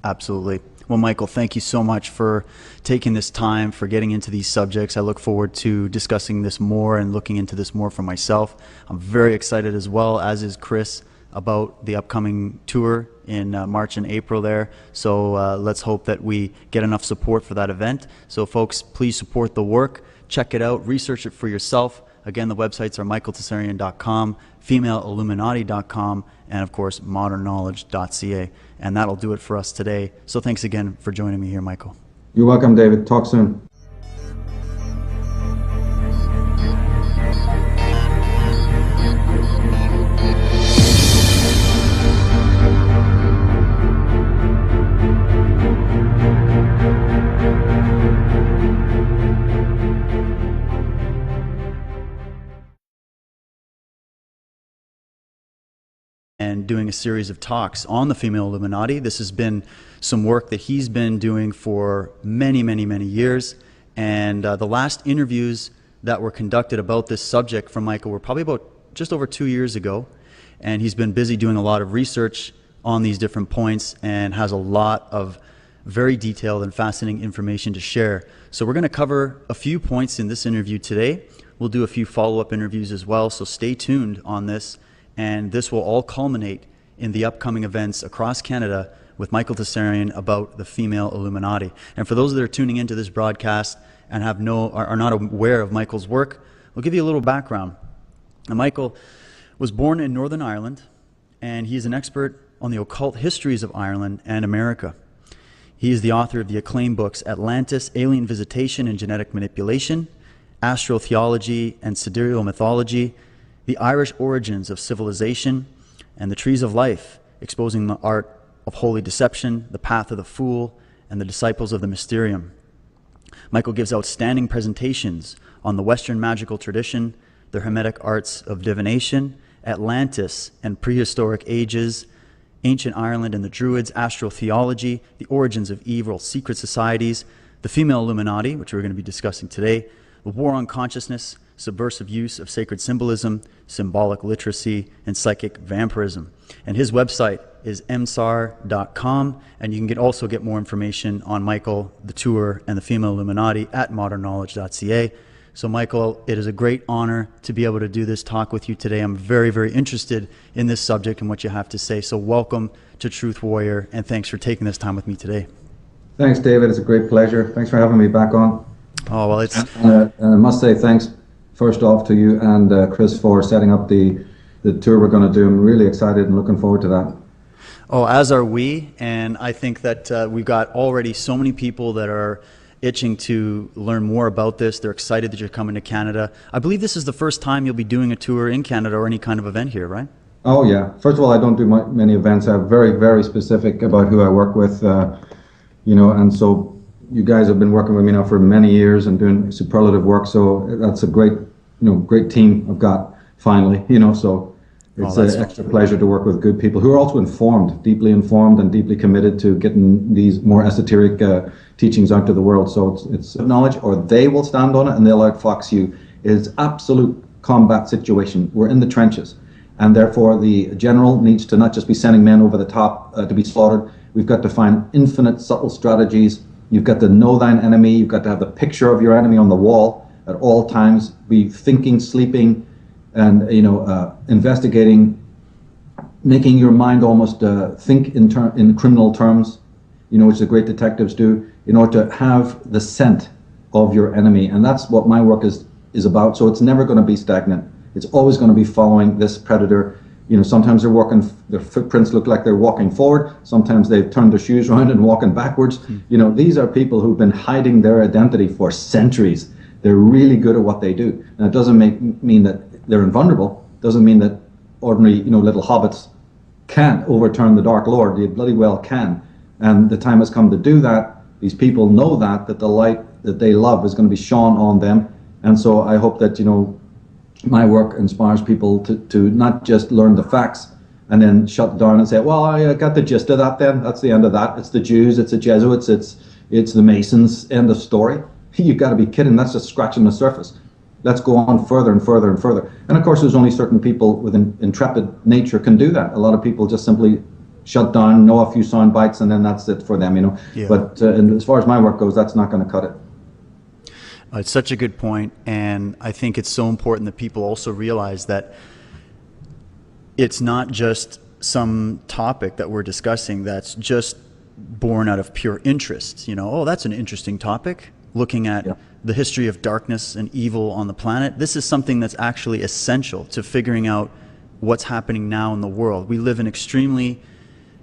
Absolutely. Well, Michael, thank you so much for taking this time, for getting into these subjects. I look forward to discussing this more and looking into this more for myself. I'm very excited as well, as is Chris, about the upcoming tour in March and April there. So let's hope that we get enough support for that event. So folks, please support the work. Check it out. Research it for yourself. Again, the websites are michaeltsarion.com, femaleilluminati.com, and of course, modernknowledge.ca. And that'll do it for us today. So thanks again for joining me here, Michael. You're welcome, David. Talk soon. And doing a series of talks on the Female Illuminati. This has been some work that he's been doing for many, many, many years. And the last interviews that were conducted about this subject from Michael were probably about just over 2 years ago. And he's been busy doing a lot of research on these different points and has a lot of very detailed and fascinating information to share. So we're going to cover a few points in this interview today. We'll do a few follow-up interviews as well, so stay tuned on this. And this will all culminate in the upcoming events across Canada with Michael Tsarion about the Female Illuminati. And for those that are tuning into this broadcast and are not aware of Michael's work, we'll give you a little background. Now, Michael was born in Northern Ireland, and he is an expert on the occult histories of Ireland and America. He is the author of the acclaimed books Atlantis, Alien Visitation and Genetic Manipulation, Astrotheology and Sidereal Mythology, The Irish Origins of Civilization, and The Trees of Life, exposing the art of holy deception, the path of the fool, and the disciples of the Mysterium. Michael gives outstanding presentations on the Western magical tradition, the Hermetic arts of divination, Atlantis and prehistoric ages, ancient Ireland and the Druids, astrotheology, the origins of evil, secret societies, the Female Illuminati, which we're going to be discussing today, the war on consciousness, subversive use of sacred symbolism, symbolic literacy, and psychic vampirism. And his website is mtsar.com, and you can also get more information on Michael, the tour, and the Female Illuminati at modernknowledge.ca. So Michael, it is a great honor to be able to do this talk with you today. I'm very, very interested in this subject and what you have to say. So welcome to Truth Warrior, and thanks for taking this time with me today. Thanks, David. It's a great pleasure. Thanks for having me back on. Oh, well, it's... And I must say thanks first off to you and Chris for setting up the tour we're going to do. I'm really excited and looking forward to that. Oh, as are we, and I think that we've got already so many people that are itching to learn more about this. They're excited that you're coming to Canada. I believe this is the first time you'll be doing a tour in Canada or any kind of event here, right? Oh yeah. First of all, I don't do many events. I'm very, very specific about who I work with, and so you guys have been working with me now for many years and doing superlative work. So that's a great, great team I've got finally, so it's an extra pleasure to work with good people who are also deeply informed and deeply committed to getting these more esoteric teachings out to the world. So it's knowledge, or they will stand on it and they'll outfox you. It's absolute combat situation. We're in the trenches. And therefore, the general needs to not just be sending men over the top to be slaughtered. We've got to find infinite subtle strategies. You've got to know thine enemy. You've got to have the picture of your enemy on the wall at all times. Be thinking, sleeping, and investigating, making your mind almost think in criminal terms, which the great detectives do, in order to have the scent of your enemy. And that's what my work is about. So it's never going to be stagnant. It's always going to be following this predator. Sometimes their footprints look like they're walking forward. Sometimes they've turned their shoes around and walking backwards. These are people who've been hiding their identity for centuries. They're really good at what they do. And it doesn't mean that they're invulnerable. It doesn't mean that ordinary, little hobbits can't overturn the Dark Lord. They bloody well can. And the time has come to do that. These people know that the light that they love is going to be shone on them. And so I hope that, my work inspires people to not just learn the facts and then shut down and say, well, I got the gist of that then. That's the end of that. It's the Jews, it's the Jesuits, it's the Masons, end of story. You've got to be kidding. That's just scratching the surface. Let's go on further and further and further. And of course, there's only certain people with an intrepid nature can do that. A lot of people just simply shut down, know a few sound bites, and then that's it for them, Yeah. But and as far as my work goes, that's not going to cut it. It's such a good point, and I think it's so important that people also realize that it's not just some topic that we're discussing that's just born out of pure interest. Oh, that's an interesting topic, looking at the history of darkness and evil on the planet. This is something that's actually essential to figuring out what's happening now in the world. We live in extremely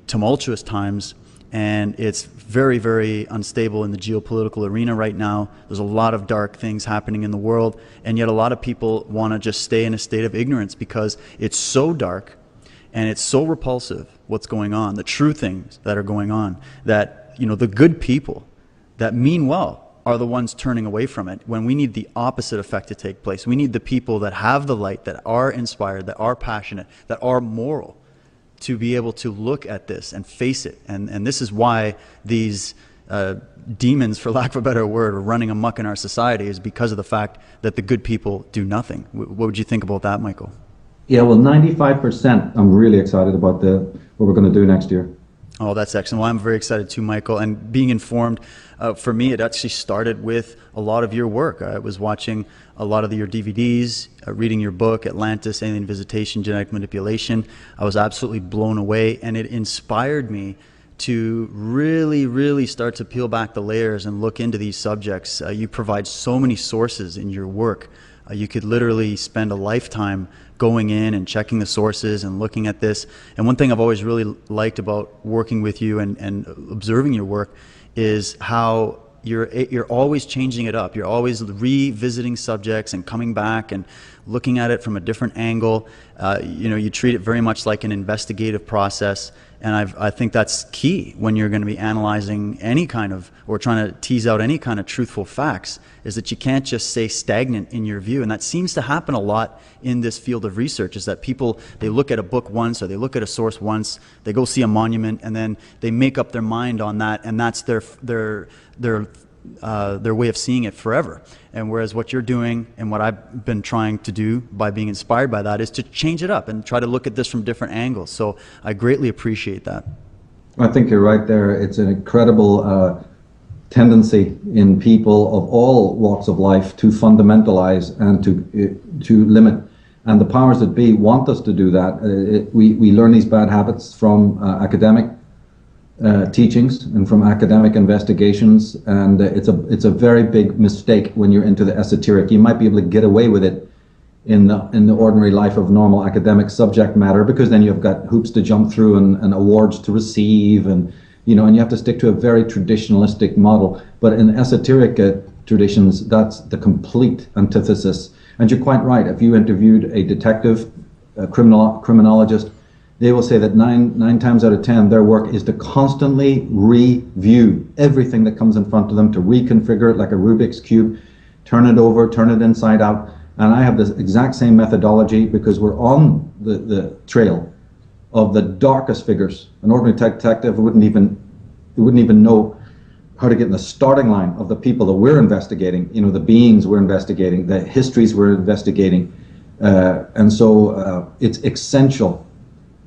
tumultuous times, and it's very, very unstable in the geopolitical arena right now. There's a lot of dark things happening in the world, and yet a lot of people want to just stay in a state of ignorance because it's so dark and it's so repulsive what's going on, the true things that are going on, that the good people that mean well are the ones turning away from it, when we need the opposite effect to take place. We need the people that have the light, that are inspired, that are passionate, that are moral, to be able to look at this and face it. And this is why these demons, for lack of a better word, are running amok in our society, is because of the fact that the good people do nothing. What would you think about that, Michael? Yeah, well, 95%. I'm really excited about what we're going to do next year. Oh, that's excellent. Well, I'm very excited too, Michael. And being informed, for me, it actually started with a lot of your work. I was watching a lot of your DVDs, reading your book, Atlantis, Alien Visitation, Genetic Manipulation. I was absolutely blown away, and it inspired me to really, really start to peel back the layers and look into these subjects. You provide so many sources in your work. You could literally spend a lifetime going in and checking the sources and looking at this. And one thing I've always really liked about working with you and observing your work is how you're always changing it up. You're always revisiting subjects and coming back and looking at it from a different angle. You treat it very much like an investigative process. And I think that's key when you're going to be analyzing any kind of, or trying to tease out any kind of truthful facts, is that you can't just stay stagnant in your view. And that seems to happen a lot in this field of research, is that people, they look at a book once, or they look at a source once, they go see a monument, and then they make up their mind on that, and that's their way of seeing it forever. And whereas what you're doing, and what I've been trying to do by being inspired by that, is to change it up and try to look at this from different angles. So I greatly appreciate that. I think you're right there. It's an incredible tendency in people of all walks of life to fundamentalize and to limit. And the powers that be want us to do that. We learn these bad habits from academic teachings and from academic investigations, and it's a very big mistake when you're into the esoteric. You might be able to get away with it in the ordinary life of normal academic subject matter, because then you've got hoops to jump through and awards to receive, and and you have to stick to a very traditionalistic model. But in esoteric traditions, that's the complete antithesis. And you're quite right. If you interviewed a detective, a criminologist, they will say that nine times out of 10, their work is to constantly review everything that comes in front of them, to reconfigure it like a Rubik's Cube, turn it over, turn it inside out. And I have this exact same methodology because we're on the trail of the darkest figures. An ordinary detective wouldn't even know how to get in the starting line of the people that we're investigating, the beings we're investigating, the histories we're investigating. And so it's essential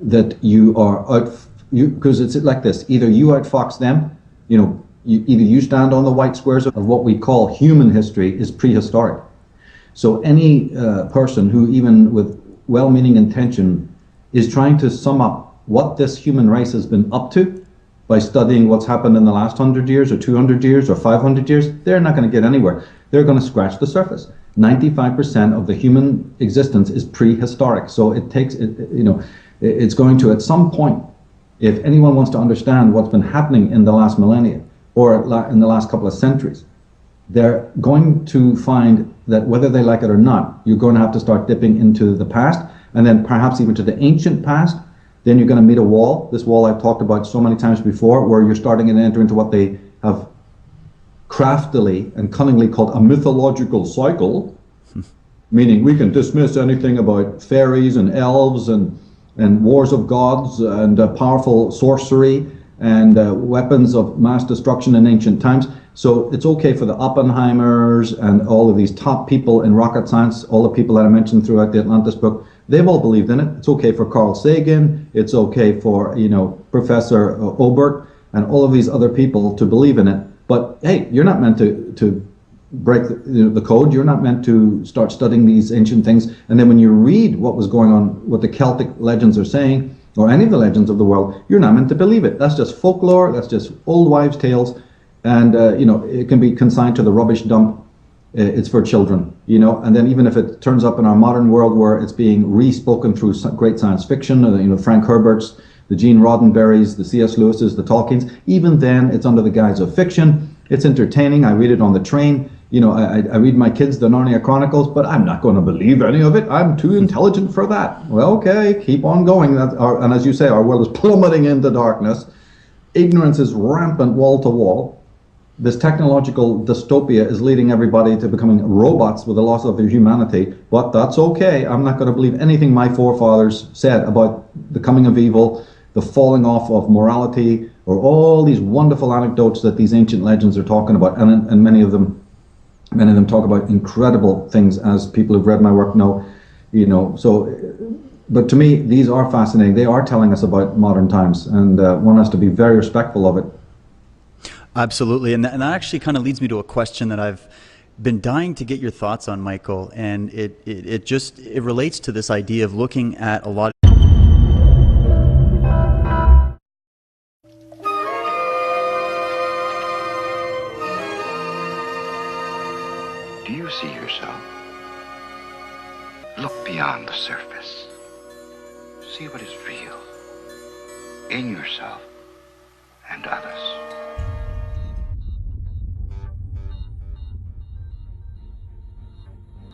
that you are out, because it's like this, either you outfox them, either you stand on the white squares of what we call human history is prehistoric. So any person who, even with well-meaning intention, is trying to sum up what this human race has been up to by studying what's happened in the last 100 years or 200 years or 500 years, they're not going to get anywhere. They're going to scratch the surface. 95% of the human existence is prehistoric. So it takes, it's going to, at some point, if anyone wants to understand what's been happening in the last millennia or in the last couple of centuries, they're going to find that whether they like it or not, you're going to have to start dipping into the past, and then perhaps even to the ancient past. Then you're going to meet a wall, this wall I've talked about so many times before, where you're starting to enter into what they have craftily and cunningly called a mythological cycle, meaning we can dismiss anything about fairies and elves and wars of gods and powerful sorcery and weapons of mass destruction in ancient times. So it's okay for the Oppenheimers and all of these top people in rocket science, all the people that I mentioned throughout the Atlantis book, they've all believed in it. It's okay for Carl Sagan, it's okay for, Professor Obert and all of these other people to believe in it. But hey, you're not meant to break the code. You're not meant to start studying these ancient things. And then when you read what was going on, what the Celtic legends are saying, or any of the legends of the world, you're not meant to believe it. That's just folklore, that's just old wives' tales. And, it can be consigned to the rubbish dump. It's for children, and then even if it turns up in our modern world where it's being re-spoken through great science fiction, Frank Herbert's, the Gene Roddenberry's, the C.S. Lewis's, the Tolkien's, even then it's under the guise of fiction. It's entertaining. I read it on the train. I read my kids the Narnia Chronicles, but I'm not going to believe any of it. I'm too intelligent for that. Well, okay, keep on going. And as you say, our world is plummeting into darkness. Ignorance is rampant wall to wall. This technological dystopia is leading everybody to becoming robots with the loss of their humanity, but that's okay. I'm not going to believe anything my forefathers said about the coming of evil, the falling off of morality, or all these wonderful anecdotes that these ancient legends are talking about. And many of them talk about incredible things, as people who've read my work know. But to me, these are fascinating. They are telling us about modern times, and one has to be very respectful of it. Absolutely, and that actually kind of leads me to a question that I've been dying to get your thoughts on, Michael, and it relates to this idea of looking at a lot. Do you see yourself? Look beyond the surface. See what is real in yourself and others.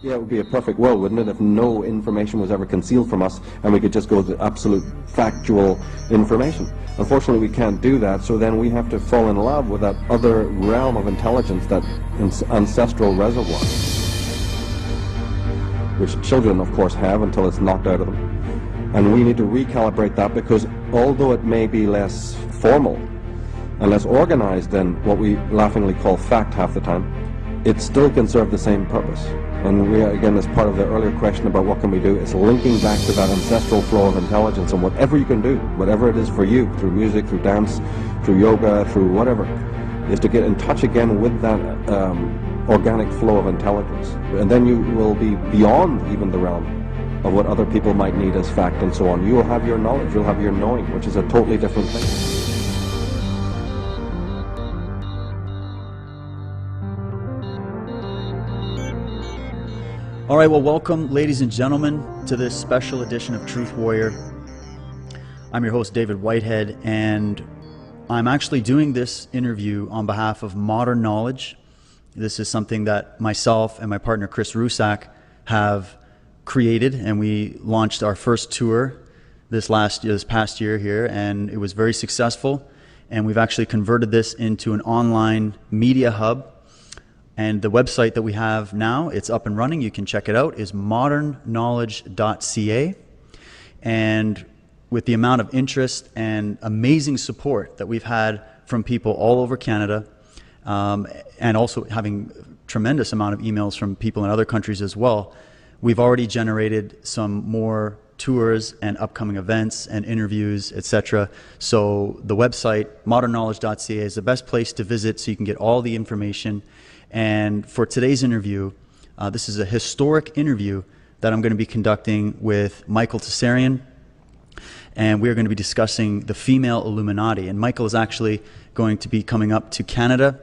Yeah, it would be a perfect world, wouldn't it, if no information was ever concealed from us and we could just go to absolute factual information. Unfortunately, we can't do that, so then we have to fall in love with that other realm of intelligence, that ancestral reservoir, which children, of course, have until it's knocked out of them. And we need to recalibrate that, because although it may be less formal and less organized than what we laughingly call fact half the time, it still can serve the same purpose. And we, again, as part of the earlier question about what can we do, it's linking back to that ancestral flow of intelligence, and whatever you can do, whatever it is for you, through music, through dance, through yoga, through whatever, is to get in touch again with that organic flow of intelligence. And then you will be beyond even the realm of what other people might need as fact and so on. You will have your knowledge, you'll have your knowing, which is a totally different thing. All right, well, welcome, ladies and gentlemen, to this special edition of Truth Warrior. I'm your host, David Whitehead, and I'm actually doing this interview on behalf of Modern Knowledge. This is something that myself and my partner Chris Rusak have created, and we launched our first tour this past year here, and it was very successful. And we've actually converted this into an online media hub. And the website that we have now, it's up and running. You can check it out. Is modernknowledge.ca. And with the amount of interest and amazing support that we've had from people all over Canada, and also having tremendous amount of emails from people in other countries as well, we've already generated some more tours and upcoming events and interviews, etc. So the website, modernknowledge.ca, is the best place to visit so you can get all the information. And for today's interview, this is a historic interview that I'm going to be conducting with Michael Tsarion, and we're going to be discussing the female Illuminati. And Michael is actually going to be coming up to Canada